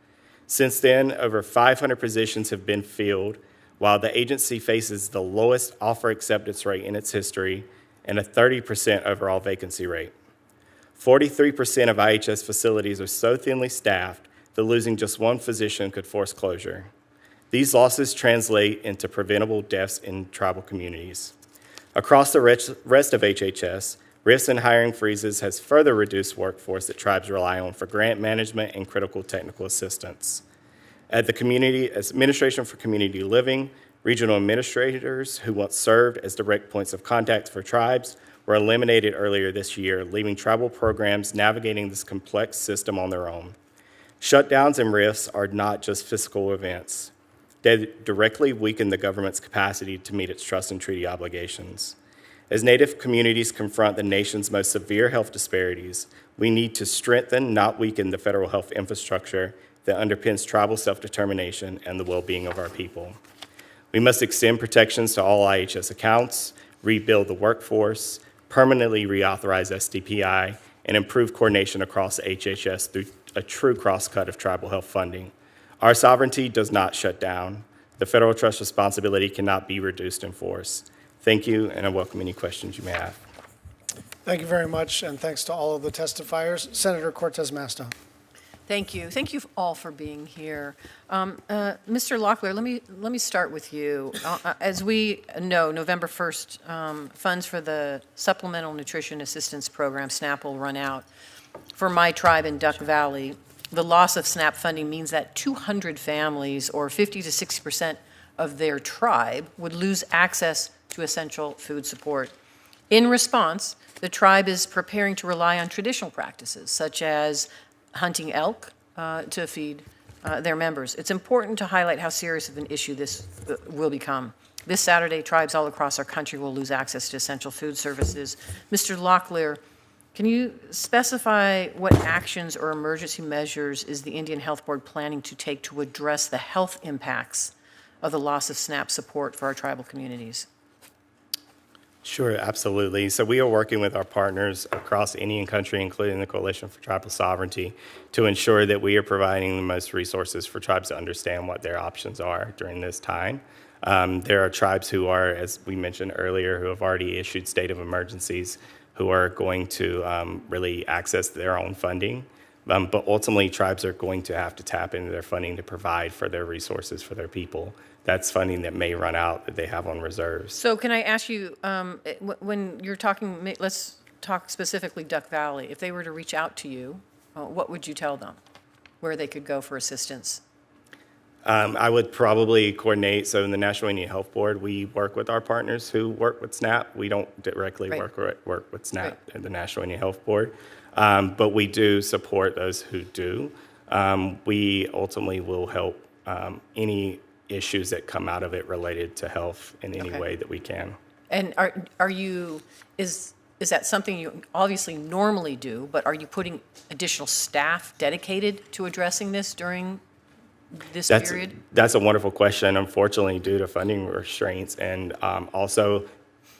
Speaker 7: Since then, over 500 positions have been filled, while the agency faces the lowest offer acceptance rate in its history and a 30% overall vacancy rate. 43% of IHS facilities are so thinly staffed that losing just one physician could force closure. These losses translate into preventable deaths in tribal communities. Across the rest of HHS, rifts and hiring freezes has further reduced workforce that tribes rely on for grant management and critical technical assistance. At the Community Administration for Community Living, regional administrators who once served as direct points of contact for tribes were eliminated earlier this year, leaving tribal programs navigating this complex system on their own. Shutdowns and rifts are not just fiscal events. They directly weaken the government's capacity to meet its trust and treaty obligations. As Native communities confront the nation's most severe health disparities, we need to strengthen, not weaken, the federal health infrastructure that underpins tribal self-determination and the well-being of our people. We must extend protections to all IHS accounts, rebuild the workforce, permanently reauthorize SDPI, and improve coordination across HHS through a true cross-cut of tribal health funding. Our sovereignty does not shut down. The federal trust responsibility cannot be reduced in force. Thank you, and I welcome any questions you may have.
Speaker 2: Thank you very much, and thanks to all of the testifiers. Senator Cortez Masto.
Speaker 8: Thank you. Thank you all for being here. Mr. Locklear, let me start with you. As we know, November 1st, funds for the Supplemental Nutrition Assistance Program, SNAP, will run out. For my tribe in Duck Valley, the loss of SNAP funding means that 200 families, or 50 to 60% of their tribe, would lose access to essential food support. In response, the tribe is preparing to rely on traditional practices, such as hunting elk to feed their members. It's important to highlight how serious of an issue this will become. This Saturday, tribes all across our country will lose access to essential food services. Mr. Locklear, can you specify what actions or emergency measures is the Indian Health Board planning to take to address the health impacts of the loss of SNAP support for our tribal communities?
Speaker 7: Sure, absolutely. So we are working with our partners across Indian country, including the Coalition for Tribal Sovereignty, to ensure that we are providing the most resources for tribes to understand what their options are during this time. There are tribes who are, as we mentioned earlier, who have already issued state of emergencies, who are going to really access their own funding. But ultimately, tribes are going to have to tap into their funding to provide for their resources for their people. That's funding that may run out that they have on reserves.
Speaker 8: So can I ask you, when you're talking, let's talk specifically Duck Valley, if they were to reach out to you, what would you tell them, where they could go for assistance?
Speaker 7: I would probably coordinate. So in the National Indian Health Board, we work with our partners who work with SNAP. We don't directly work with SNAP at the National Indian Health Board, but we do support those who do. We ultimately will help any issues that come out of it related to health in any way that we can.
Speaker 8: And are you, is that something you obviously normally do, but are you putting additional staff dedicated to addressing this during this period?
Speaker 7: That's a wonderful question. Unfortunately, due to funding restraints and also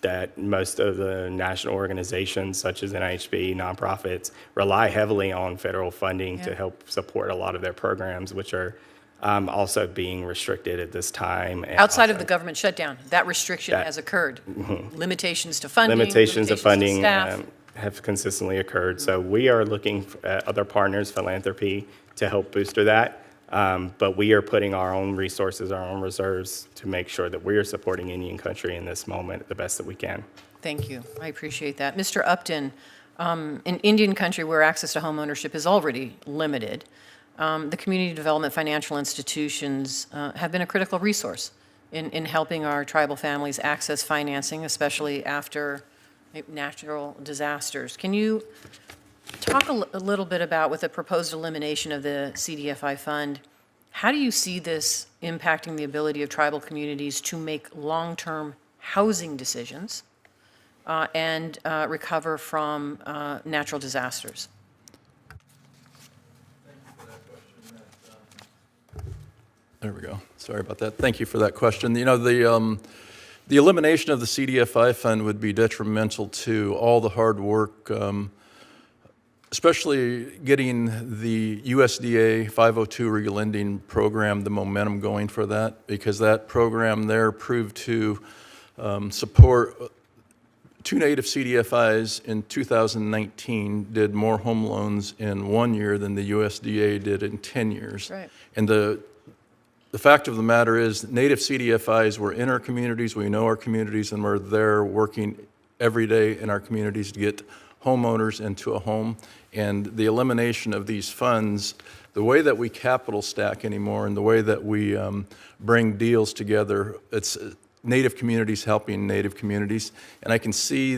Speaker 7: that most of the national organizations such as NIHB, nonprofits, rely heavily on federal funding to help support a lot of their programs, which are also being restricted at this time. And
Speaker 8: Outside of the government shutdown, that restriction has occurred. Limitations to funding,
Speaker 7: limitations of funding
Speaker 8: to staff.
Speaker 7: have consistently occurred. So we are looking at other partners, philanthropy, to help booster that. But we are putting our own resources, our own reserves to make sure that we are supporting Indian country in this moment the best that we can.
Speaker 8: Thank you. I appreciate that. Mr. Upton, in Indian country where access to home ownership is already limited, the community development financial institutions have been a critical resource in helping our tribal families access financing, especially after natural disasters. Can you talk a little bit about, with the proposed elimination of the CDFI fund, how do you see this impacting the ability of tribal communities to make long-term housing decisions and recover from natural disasters?
Speaker 6: There we go. Sorry about that. Thank you for that question. You know, the elimination of the CDFI fund would be detrimental to all the hard work, especially getting the USDA 502 relending program, the momentum going for that, because that program there proved to support 2 native CDFIs in 2019 did more home loans in 1 year than the USDA did in 10 years.
Speaker 8: Right.
Speaker 6: And the fact of the matter is native CDFIs were in our communities, we know our communities, and we're there working every day in our communities to get homeowners into a home. And the elimination of these funds, the way that we capital stack anymore and the way that we bring deals together, it's native communities helping native communities. And I can see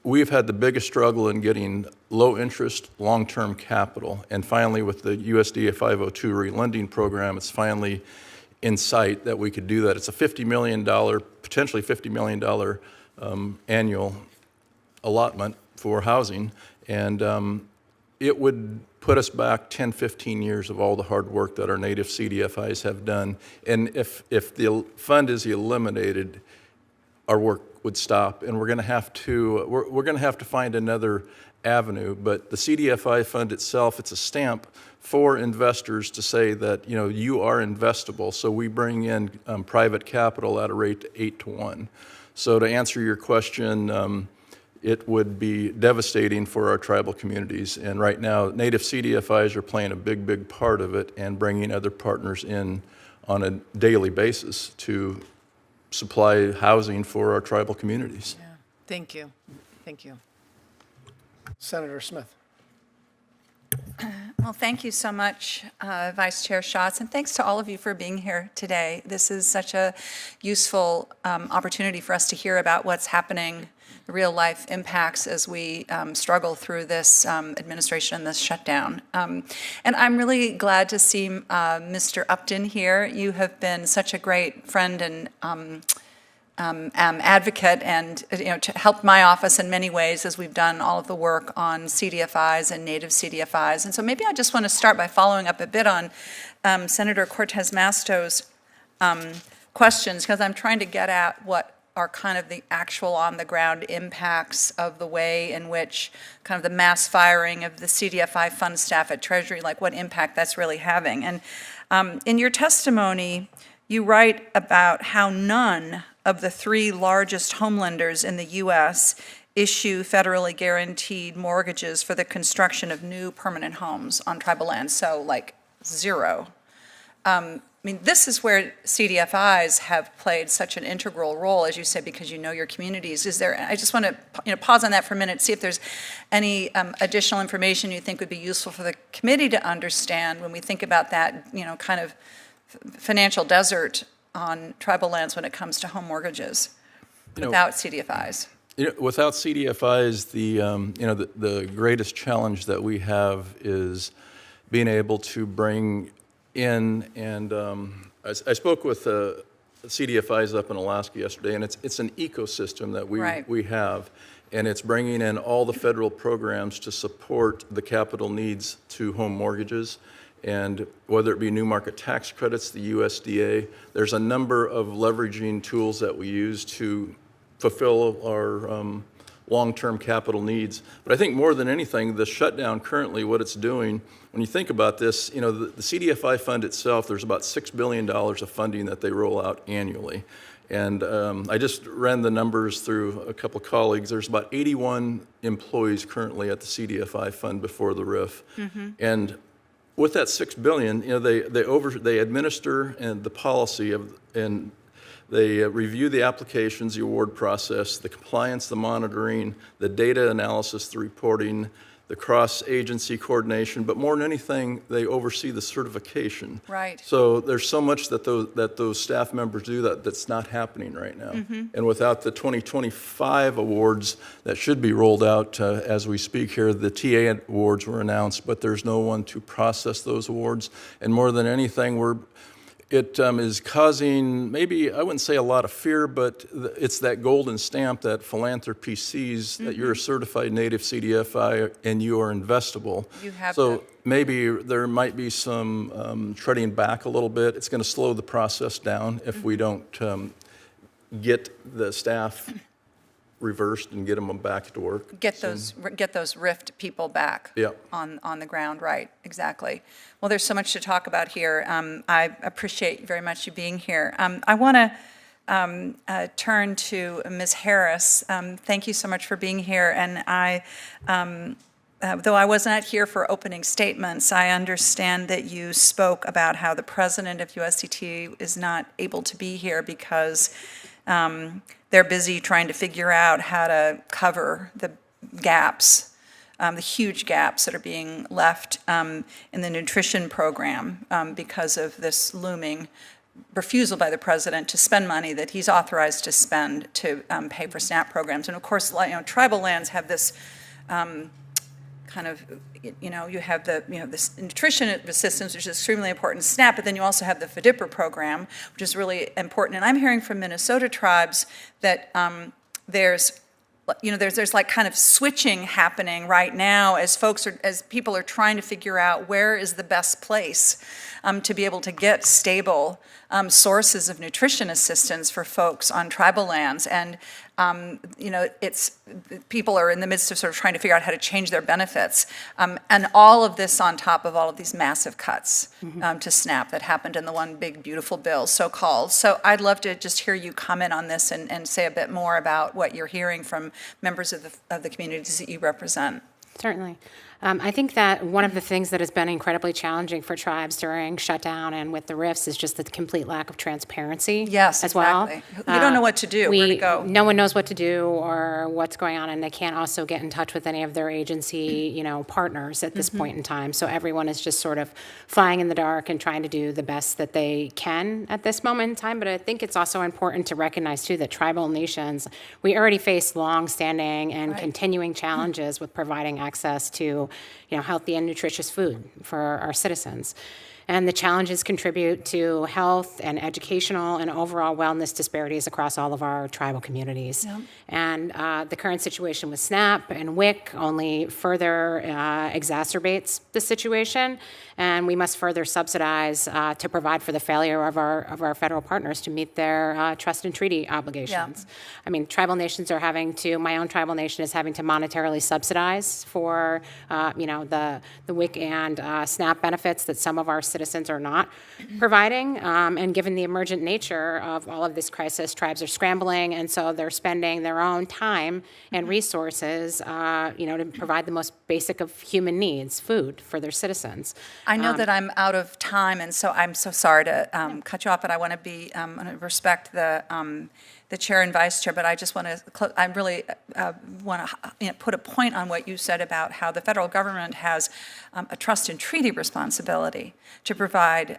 Speaker 6: we've had the biggest struggle in getting low interest, long-term capital. And finally, with the USDA 502 relending program, it's finally in sight that we could do that. It's a $50 million, potentially $50 million annual allotment for housing. And it would put us back 10, 15 years of all the hard work that our native CDFIs have done. And if the fund is eliminated, our work would stop, and we're going to have to find another avenue. But the CDFI fund itself, it's a stamp for investors to say that you are investable. So we bring in private capital at a rate 8-to-1. So to answer your question, it would be devastating for our tribal communities. And right now, native CDFIs are playing a big, big part of it and bringing other partners in on a daily basis to supply housing for our tribal communities.
Speaker 8: Yeah. Thank you. Thank you.
Speaker 2: Senator Smith.
Speaker 9: Well, thank you so much, Vice Chair Schatz, and thanks to all of you for being here today. This is such a useful opportunity for us to hear about what's happening, the real-life impacts as we struggle through this administration and this shutdown. And I'm really glad to see Mr. Upton here. You have been such a great friend and advocate, and to help my office in many ways as we've done all of the work on CDFIs and native CDFIs. And so maybe I just want to start by following up a bit on Senator Cortez Masto's questions, because I'm trying to get at what are kind of the actual on-the-ground impacts of the way in which kind of the mass firing of the CDFI fund staff at Treasury, like what impact that's really having. And in your testimony, you write about how none of the 3 largest home lenders in the U.S. issue federally guaranteed mortgages for the construction of new permanent homes on tribal land, so like 0. I mean, this is where CDFIs have played such an integral role, as you said, because you know your communities. I just want to pause on that for a minute, see if there's any additional information you think would be useful for the committee to understand when we think about that, kind of financial desert on tribal lands when it comes to home mortgages without CDFIs.
Speaker 6: Without CDFIs, the greatest challenge that we have is being able to bring in, and I spoke with CDFIs up in Alaska yesterday, and it's an ecosystem that
Speaker 9: Right.
Speaker 6: we have, and it's bringing in all the federal programs to support the capital needs to home mortgages, and whether it be new market tax credits, the USDA, there's a number of leveraging tools that we use to fulfill our long-term capital needs. But I think more than anything, the shutdown currently, what it's doing, when you think about this, you know, the CDFI fund itself, there's about $6 billion of funding that they roll out annually. And I just ran the numbers through a couple of colleagues. There's about 81 employees currently at the CDFI fund before the RIF. And with that $6 billion, you know, they administer and the policy of, and they review the applications, the award process, the compliance, the monitoring, the data analysis, the reporting, the cross-agency coordination, but more than anything, they oversee the certification.
Speaker 9: Right.
Speaker 6: So there's so much that those staff members do that's not happening right now. And without the 2025 awards that should be rolled out as we speak here, the TA awards were announced, but there's no one to process those awards. And more than anything, it is causing, maybe, I wouldn't say a lot of fear, but it's that golden stamp that philanthropy sees that you're a certified native CDFI and you are investable.
Speaker 9: You have
Speaker 6: so maybe there might be some treading back a little bit. It's going to slow the process down if we don't get the staff reversed and get them back to work.
Speaker 9: Get those RIFT people back on the ground, right, exactly. Well, there's so much to talk about here. I appreciate very much you being here. I want to turn to Ms. Harris. Thank you so much for being here. And though I was not here for opening statements, I understand that you spoke about how the president of USDT is not able to be here because they're busy trying to figure out how to cover the gaps, the huge gaps that are being left in the nutrition program because of this looming refusal by the president to spend money that he's authorized to spend to pay for SNAP programs. And of course, tribal lands have this kind of, you have this nutrition assistance, which is extremely important, SNAP, but then you also have the FDIPR program, which is really important. And I'm hearing from Minnesota tribes that there's like kind of switching happening right now as people are trying to figure out where is the best place to be able to get stable sources of nutrition assistance for folks on tribal lands. And people are in the midst of sort of trying to figure out how to change their benefits. And all of this on top of all of these massive cuts to SNAP that happened in the one big beautiful bill, so-called. So I'd love to just hear you comment on this and say a bit more about what you're hearing from members of the communities that you represent.
Speaker 3: Certainly. I think that one of the things that has been incredibly challenging for tribes during shutdown and with the RIFs is just the complete lack of transparency.
Speaker 9: Yes,
Speaker 3: as
Speaker 9: exactly.
Speaker 3: well.
Speaker 9: You don't know what to do, where to go.
Speaker 3: No one knows what to do or what's going on, and they can't also get in touch with any of their agency, partners at this point in time. So everyone is just sort of flying in the dark and trying to do the best that they can at this moment in time. But I think it's also important to recognize, too, that tribal nations, we already face long-standing and continuing challenges with providing access to healthy and nutritious food for our citizens. And the challenges contribute to health and educational and overall wellness disparities across all of our tribal communities. Yep. And the current situation with SNAP and WIC only further exacerbates the situation. And we must further subsidize to provide for the failure of our federal partners to meet their trust and treaty obligations. Yeah. I mean, tribal nations are my own tribal nation is having to monetarily subsidize for, the WIC and SNAP benefits that some of our citizens are not providing. And given the emergent nature of all of this crisis, tribes are scrambling, and so they're spending their own time and resources, to provide the most basic of human needs, food, for their citizens.
Speaker 9: I know that I'm out of time, and so I'm so sorry to cut you off, but I want to respect the chair and vice chair, but I just want to I really want to put a point on what you said about how the federal government has a trust and treaty responsibility to provide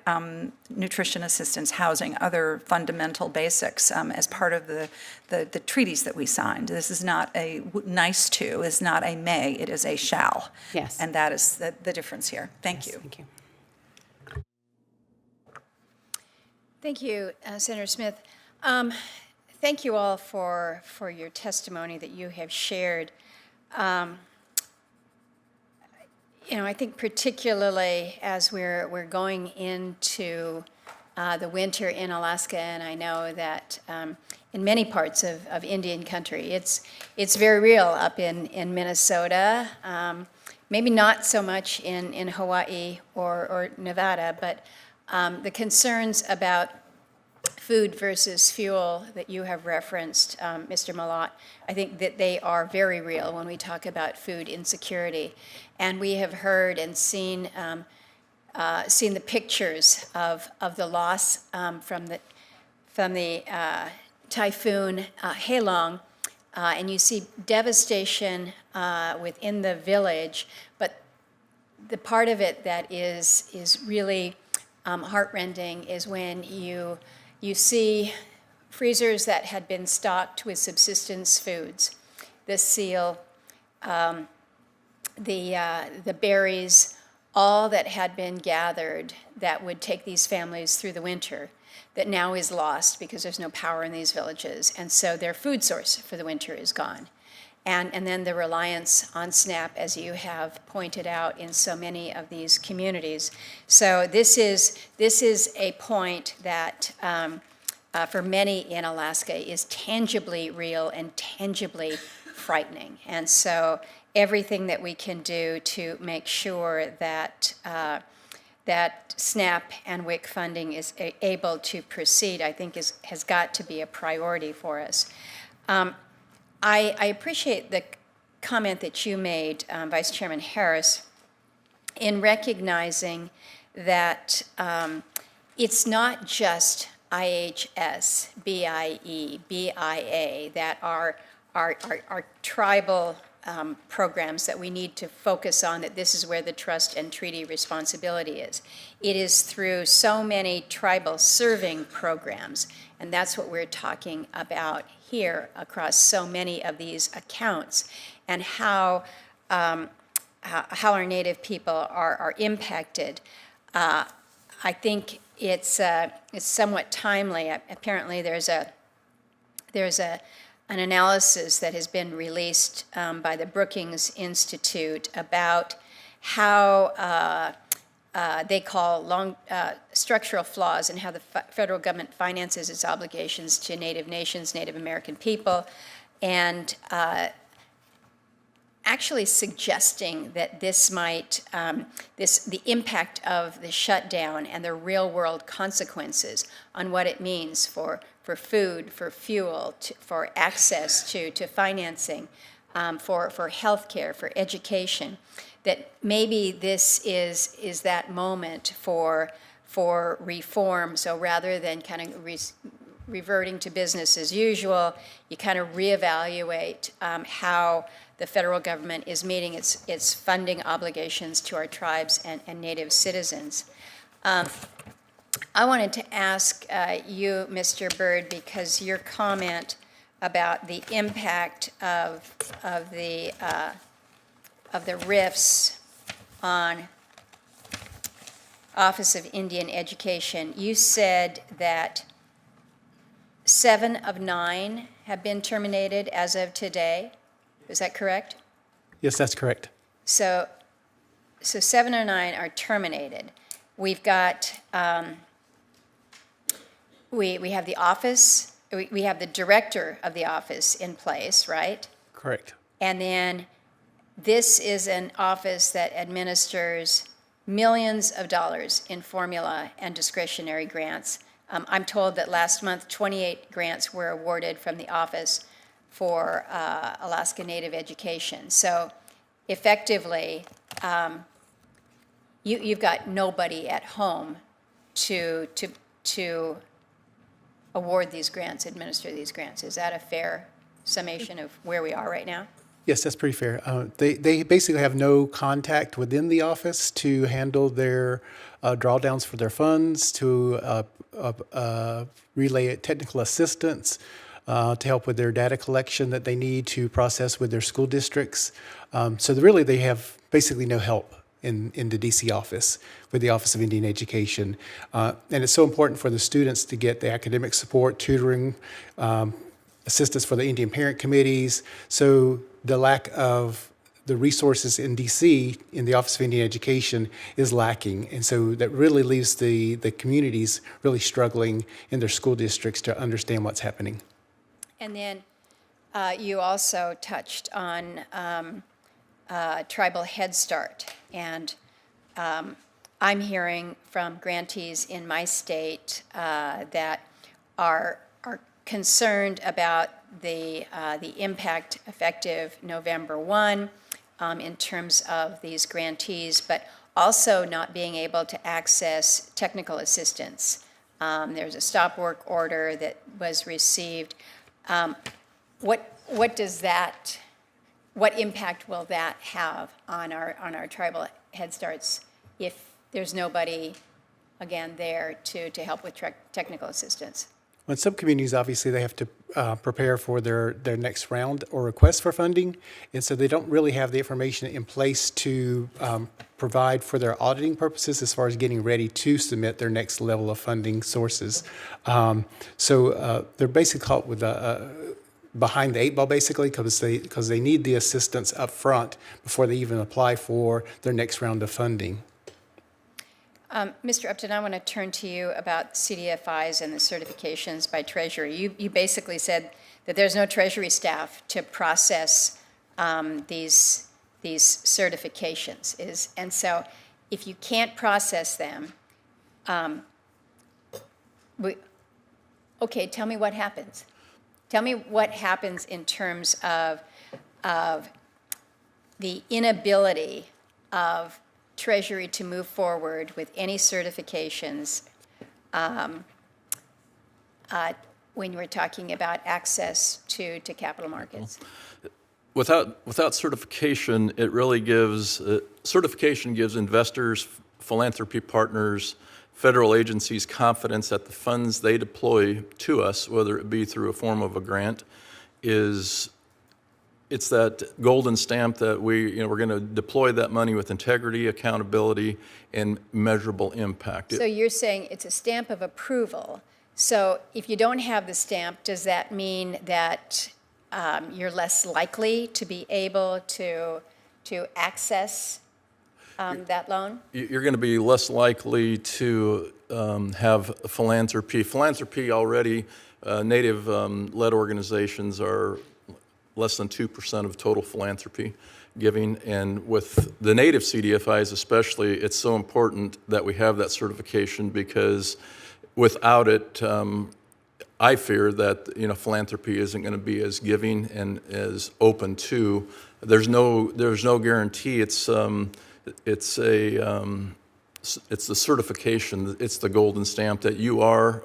Speaker 9: nutrition assistance, housing, other fundamental basics as part of the treaties that we signed. This is not a nice to, is not a may, it is a shall.
Speaker 3: Yes.
Speaker 9: And that is the difference here. Thank you.
Speaker 3: Thank you.
Speaker 1: Thank you, Senator Smith. Thank you all for your testimony that you have shared. I think particularly as we're going into the winter in Alaska, and I know that in many parts of Indian country, it's very real up in Minnesota. Maybe not so much in Hawaii or Nevada, but the concerns about food versus fuel that you have referenced, Mr. Mallott, I think that they are very real when we talk about food insecurity. And we have heard and seen the pictures of the loss from the typhoon Halong, and you see devastation within the village. But the part of it that is really heartrending is when you see freezers that had been stocked with subsistence foods, the seal, the berries, all that had been gathered that would take these families through the winter, that now is lost because there's no power in these villages. And so their food source for the winter is gone. And then the reliance on SNAP, as you have pointed out in so many of these communities. So this is a point that for many in Alaska is tangibly real and tangibly frightening. And so everything that we can do to make sure that that SNAP and WIC funding is able to proceed, I think has got to be a priority for us. I appreciate the comment that you made, Vice Chairman Harris, in recognizing that it's not just IHS, BIE, BIA that are tribal programs that we need to focus on, that this is where the trust and treaty responsibility is. It is through so many tribal serving programs, and that's what we're talking about here across so many of these accounts, and how our Native people are impacted. I think it's somewhat timely. Apparently, there's an analysis that has been released by the Brookings Institute about how they call structural flaws and how the federal government finances its obligations to Native nations, Native American people, and actually suggesting that this might, the impact of the shutdown and the real world consequences on what it means for food, for fuel, for access to financing, for health care, for education, that maybe this is that moment for reform. So rather than kind of reverting to business as usual, you kind of reevaluate how the federal government is meeting its funding obligations to our tribes and Native citizens. I wanted to ask you, Mr. Bird, because your comment about the impact of the RIFs on Office of Indian Education, you said that 7 of 9 have been terminated as of today. Is that correct?
Speaker 5: Yes, that's correct.
Speaker 1: So 7 or 9 are terminated. We've got, we have the office, we have the director of the office in place, right?
Speaker 5: Correct.
Speaker 1: And then this is an office that administers millions of dollars in formula and discretionary grants. I'm told that last month 28 grants were awarded from the office for Alaska Native education. So effectively, you've got nobody at home to award these grants, administer these grants. Is that a fair summation of where we are right now?
Speaker 5: Yes, that's pretty fair. They basically have no contact within the office to handle their drawdowns for their funds, to relay technical assistance, to help with their data collection that they need to process with their school districts. So really they have basically no help in the DC office with the Office of Indian Education. And it's so important for the students to get the academic support, tutoring, assistance for the Indian parent committees. So the lack of the resources in DC in the Office of Indian Education is lacking. And so that really leaves the communities really struggling in their school districts to understand what's happening.
Speaker 1: And then you also touched on Tribal Head Start. And I'm hearing from grantees in my state that are concerned about the impact effective November 1 in terms of these grantees, but also not being able to access technical assistance. There's a stop work order that was received. What impact will that have on our tribal Head Starts if there's nobody, again, there to help with technical assistance?
Speaker 5: Well, in some communities, obviously, they have to prepare for their next round or request for funding, and so they don't really have the information in place to provide for their auditing purposes as far as getting ready to submit their next level of funding sources. So they're basically caught with behind the eight ball, basically, because they need the assistance up front before they even apply for their next round of funding.
Speaker 1: Mr. Upton, I want to turn to you about CDFIs and the certifications by Treasury. You basically said that there's no Treasury staff to process these certifications. And so if you can't process them, okay, tell me what happens. Tell me what happens in terms of the inability of Treasury to move forward with any certifications when we're talking about access to capital markets.
Speaker 6: Without certification, it really gives certification gives investors, philanthropy partners, federal agencies confidence that the funds they deploy to us, whether it be through a form of a grant, it's that golden stamp that we're going to deploy that money with integrity, accountability, and measurable impact.
Speaker 1: So you're saying it's a stamp of approval. So if you don't have the stamp, does that mean that you're less likely to be able to access that loan?
Speaker 6: You're going to be less likely to have philanthropy. Philanthropy already, Native-led organizations are less than 2% of total philanthropy giving. And with the Native CDFIs especially, it's so important that we have that certification because without it, I fear that philanthropy isn't going to be as giving and as open to. There's no guarantee. It's the certification. It's the golden stamp that you are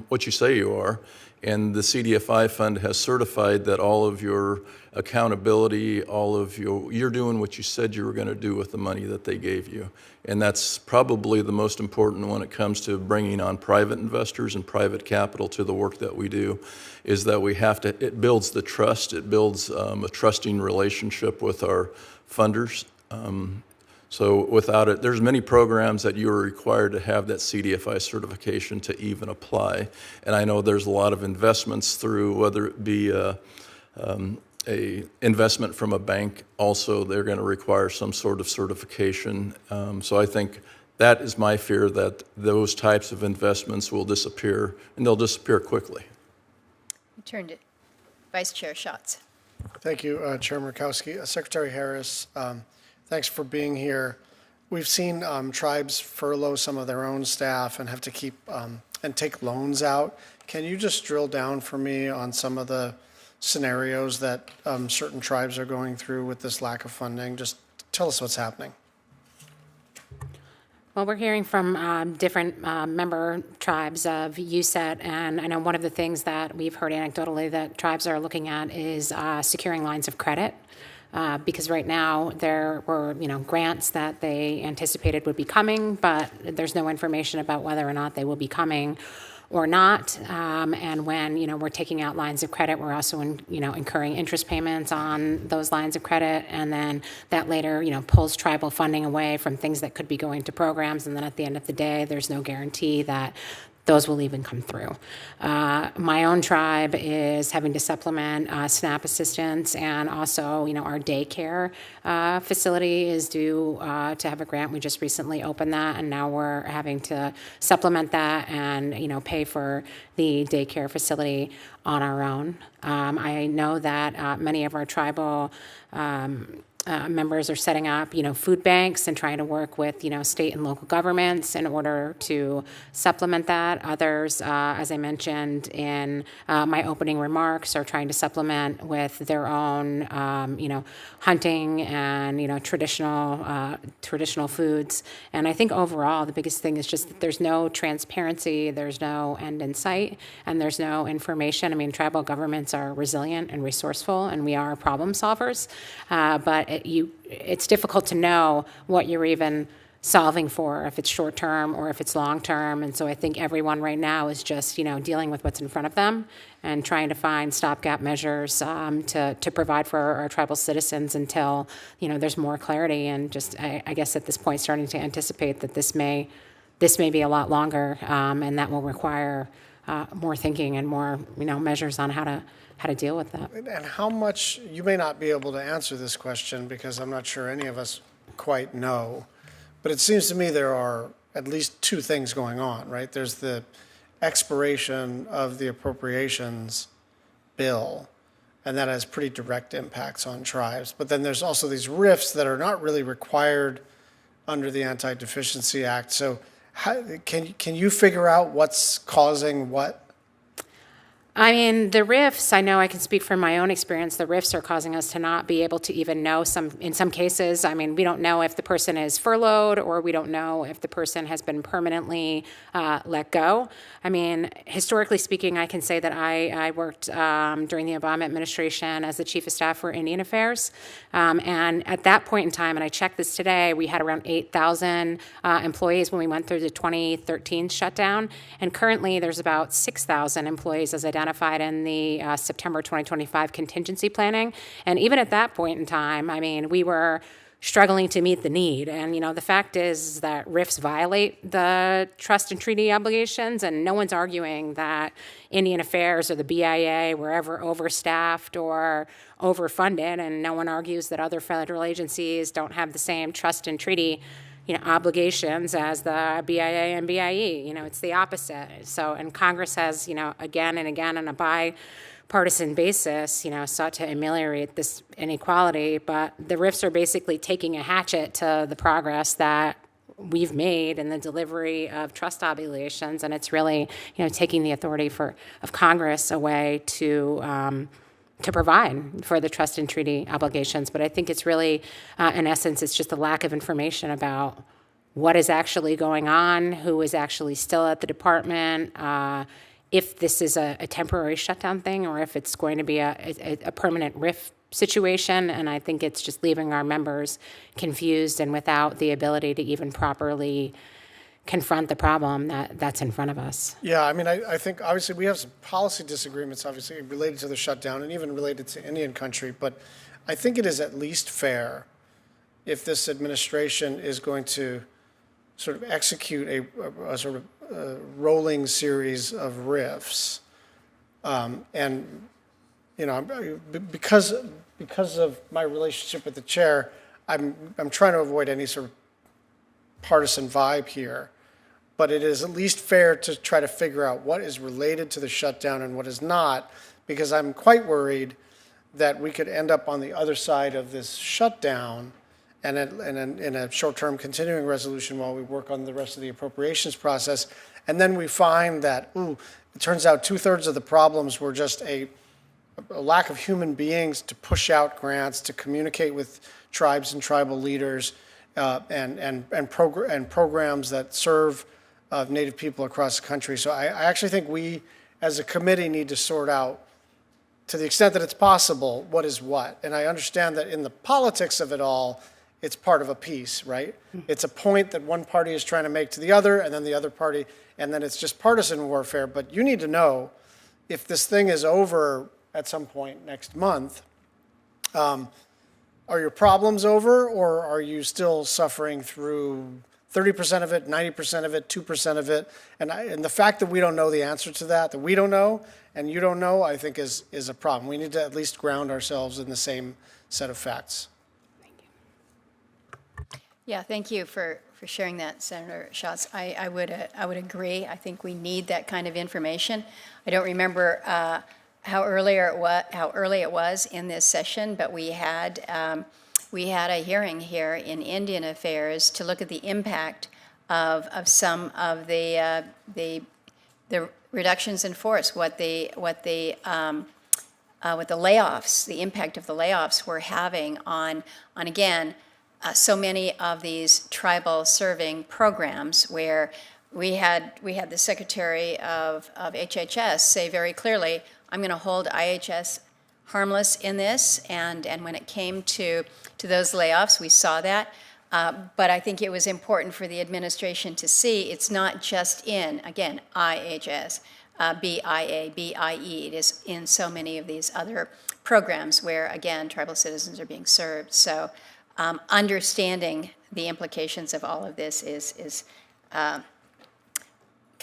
Speaker 6: what you say you are. And the CDFI fund has certified that all of your accountability, you're doing what you said you were going to do with the money that they gave you. And that's probably the most important when it comes to bringing on private investors and private capital to the work that we do, is that it builds the trust, it builds a trusting relationship with our funders. So without it, there's many programs that you are required to have that CDFI certification to even apply. And I know there's a lot of investments through, whether it be a investment from a bank, also they're going to require some sort of certification. So I think that is my fear, that those types of investments will disappear, and they'll disappear quickly.
Speaker 1: Turn to Vice Chair Schatz.
Speaker 2: Thank you, Chair Murkowski. Secretary Harris, thanks for being here. We've seen tribes furlough some of their own staff and have to keep and take loans out. Can you just drill down for me on some of the scenarios that certain tribes are going through with this lack of funding? Just tell us what's happening.
Speaker 3: Well, we're hearing from different member tribes of USET, and I know one of the things that we've heard anecdotally that tribes are looking at is securing lines of credit. Because right now there were, grants that they anticipated would be coming, but there's no information about whether or not they will be coming, or not. And when, we're taking out lines of credit, we're also, incurring interest payments on those lines of credit. And then that later, pulls tribal funding away from things that could be going to programs. And then at the end of the day, there's no guarantee that those will even come through. My own tribe is having to supplement SNAP assistance, and also, our daycare facility is due to have a grant. We just recently opened that, and now we're having to supplement that and, pay for the daycare facility on our own. I know that many of our tribal members are setting up, food banks and trying to work with, state and local governments in order to supplement that. Others, as I mentioned in my opening remarks, are trying to supplement with their own, hunting and, traditional foods. And I think overall, the biggest thing is just that there's no transparency, there's no end in sight, and there's no information. I mean, tribal governments are resilient and resourceful, and we are problem solvers, but it's difficult to know what you're even solving for, if it's short term or if it's long term. And so I think everyone right now is just, dealing with what's in front of them and trying to find stopgap measures to provide for our tribal citizens until, there's more clarity. And just, I guess at this point, starting to anticipate that this may be a lot longer, and that will require more thinking and more, measures on how to deal with that.
Speaker 2: And how much, you may not be able to answer this question because I'm not sure any of us quite know, but it seems to me there are at least two things going on, right? There's the expiration of the appropriations bill, and that has pretty direct impacts on tribes. But then there's also these RIFs that are not really required under the Anti-Deficiency Act. So can you figure out what's causing what?
Speaker 3: I mean, the RIFs, I know I can speak from my own experience, the RIFs are causing us to not be able to even know in some cases. I mean, we don't know if the person is furloughed, or we don't know if the person has been permanently let go. I mean, historically speaking, I can say that I worked during the Obama administration as the chief of staff for Indian Affairs. And at that point in time, and I checked this today, we had around 8,000 employees when we went through the 2013 shutdown. And currently there's about 6,000 employees as identified in the September 2025 contingency planning. And even at that point in time, I mean, we were struggling to meet the need. And, the fact is that RIFs violate the trust and treaty obligations, and no one's arguing that Indian Affairs or the BIA were ever overstaffed or overfunded, and no one argues that other federal agencies don't have the same trust and treaty obligations as the BIA and BIE. It's the opposite. So, and Congress has, again and again on a bipartisan basis, sought to ameliorate this inequality, but the RIFs are basically taking a hatchet to the progress that we've made in the delivery of trust obligations, and it's really, taking the authority of Congress away to provide for the trust and treaty obligations. But I think it's really, in essence, it's just a lack of information about what is actually going on, who is actually still at the department, if this is a temporary shutdown thing, or if it's going to be a permanent RIF situation. And I think it's just leaving our members confused and without the ability to even properly confront the problem that's in front of us.
Speaker 2: Yeah, I mean, I think obviously we have some policy disagreements, obviously related to the shutdown and even related to Indian country, but I think it is at least fair if this administration is going to sort of execute a sort of rolling series of RIFs, and because of my relationship with the chair, I'm trying to avoid any sort of partisan vibe here. But it is at least fair to try to figure out what is related to the shutdown and what is not, because I'm quite worried that we could end up on the other side of this shutdown and in a short-term continuing resolution while we work on the rest of the appropriations process. And then we find that, it turns out 2/3 of the problems were just a lack of human beings to push out grants, to communicate with tribes and tribal leaders, and programs that serve Native people across the country. So I actually think we, as a committee, need to sort out, to the extent that it's possible, what is what. And I understand that in the politics of it all, it's part of a piece, right? It's a point that one party is trying to make to the other, and then the other party, and then it's just partisan warfare. But you need to know if this thing is over at some point next month, are your problems over, or are you still suffering through 30% of it, 90% of it, 2% of it? And the fact that we don't know the answer to that we don't know, and you don't know, I think is a problem. We need to at least ground ourselves in the same set of facts.
Speaker 1: Yeah, thank you for sharing that, Senator Schatz. I would agree. I think we need that kind of information. I don't remember how early it was in this session, but we had a hearing here in Indian Affairs to look at the impact of some of the reductions in force, what the layoffs, the impact of the layoffs were having on again. So many of these tribal serving programs where we had the Secretary of HHS say very clearly, I'm going to hold IHS harmless in this, and when it came to those layoffs, we saw that. But I think it was important for the administration to see it's not just in, again, IHS, BIA, BIE. It is in so many of these other programs where, again, tribal citizens are being served. So understanding the implications of all of this is kind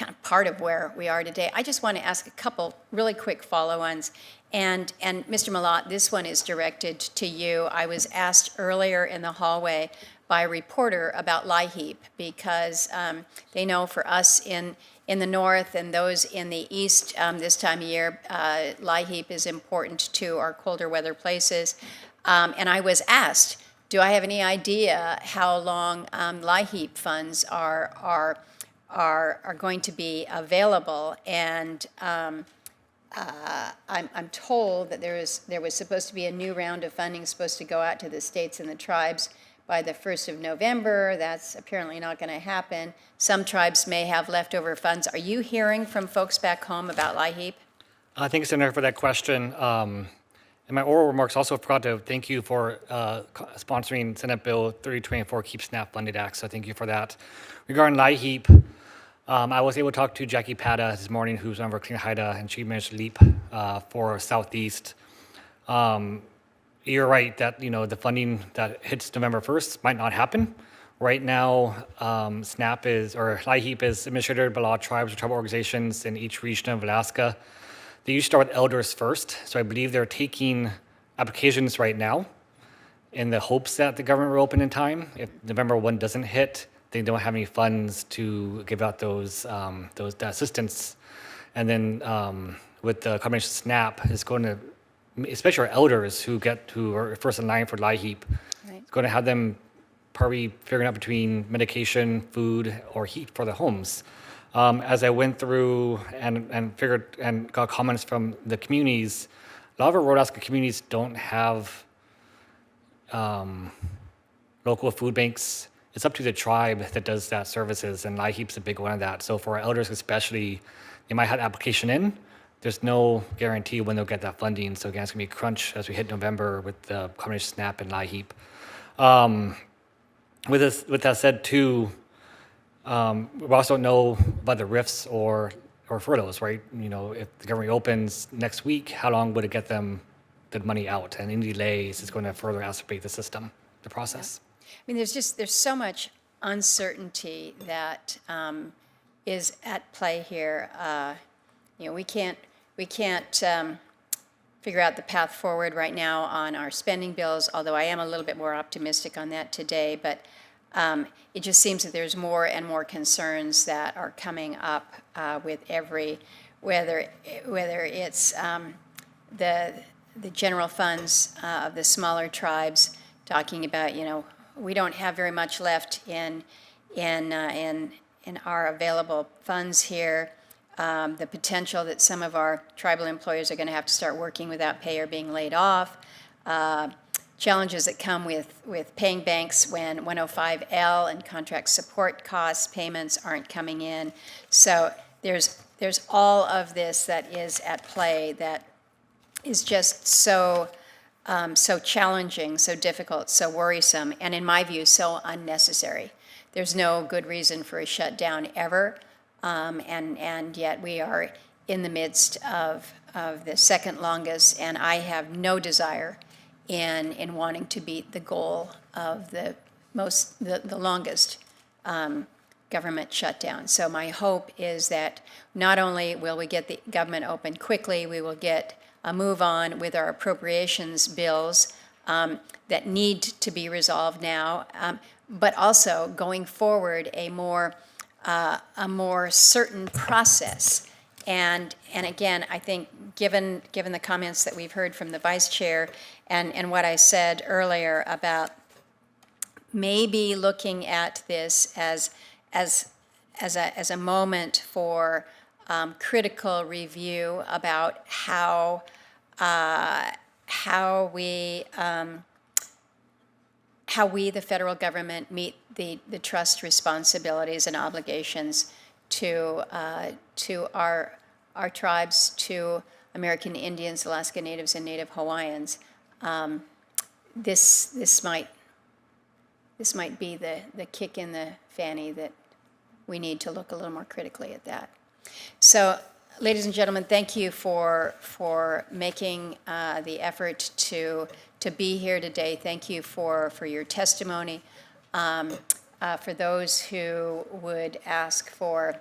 Speaker 1: of part of where we are today. I just want to ask a couple really quick follow-ons. And Mr. Mallott, this one is directed to you. I was asked earlier in the hallway by a reporter about LIHEAP because they know for us in the north and those in the east this time of year, LIHEAP is important to our colder weather places. And I was asked, do I have any idea how long LIHEAP funds are going to be available? And I'm told that there was supposed to be a new round of funding supposed to go out to the states and the tribes by the 1st of November. That's apparently not going to happen. Some tribes may have leftover funds. Are you hearing from folks back home about LIHEAP?
Speaker 4: Thank you, Senator, for that question. In my oral remarks, also forgot to thank you for sponsoring Senate Bill 3024, Keep SNAP Funded Act, so thank you for that. Regarding LIHEAP, I was able to talk to Jackie Pata this morning, who's on our Clean Haida, and she managed LEAP for Southeast. You're right that the funding that hits November 1st might not happen. Right now, LIHEAP is administered by a lot of tribes or tribal organizations in each region of Alaska. They usually start with elders first, so I believe they're taking applications right now in the hopes that the government will open in time. If November 1 doesn't hit, they don't have any funds to give out that assistance. And then with the combination SNAP, it's going to, especially our elders who are first in line for LIHEAP, right. It's going to have them probably figuring out between medication, food, or heat for their homes. As I went through and figured and got comments from the communities, a lot of our rural Alaska communities don't have local food banks. It's up to the tribe that does that services, and LIHEAP's a big one of that. So for our elders especially, they might have an application in. There's no guarantee when they'll get that funding. So again, it's going to be a crunch as we hit November with the combination SNAP and LIHEAP. With that said, too, we also know about the RIFs or furloughs, right? If the government opens next week, how long would it get them the money out? And any delays is going to further exacerbate the process.
Speaker 1: Yeah. I mean, there's so much uncertainty that is at play here. We can't figure out the path forward right now on our spending bills, although I am a little bit more optimistic on that today. But it just seems that there's more and more concerns that are coming up with whether it's the general funds of the smaller tribes talking about, we don't have very much left in our available funds here. The potential that some of our tribal employers are going to have to start working without pay or being laid off. Challenges that come with paying banks when 105L and contract support costs payments aren't coming in. So there's all of this that is at play that is just so so challenging, so difficult, so worrisome, and in my view, so unnecessary. There's no good reason for a shutdown ever, and yet we are in the midst of the second longest, and I have no desire in wanting to beat the goal of the longest government shutdown. So my hope is that not only will we get the government open quickly, we will get a move on with our appropriations bills that need to be resolved now, but also going forward a more certain process. And again, I think given the comments that we've heard from the vice chair and what I said earlier about maybe looking at this as a moment for critical review about how we, the federal government, meet the trust responsibilities and obligations to our tribes, to American Indians, Alaska Natives, and Native Hawaiians. This might be the kick in the fanny that we need to look a little more critically at that. So, ladies and gentlemen, thank you for making the effort to be here today. Thank you for your testimony. For those who would ask for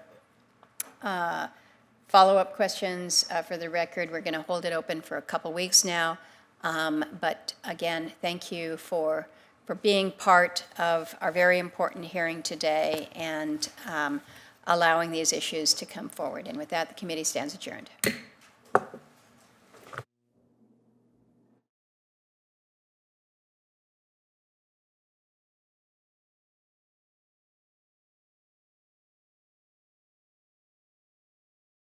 Speaker 1: follow-up questions, for the record, we're going to hold it open for a couple weeks now. But again, thank you for being part of our very important hearing today and allowing these issues to come forward. And with that, the committee stands adjourned.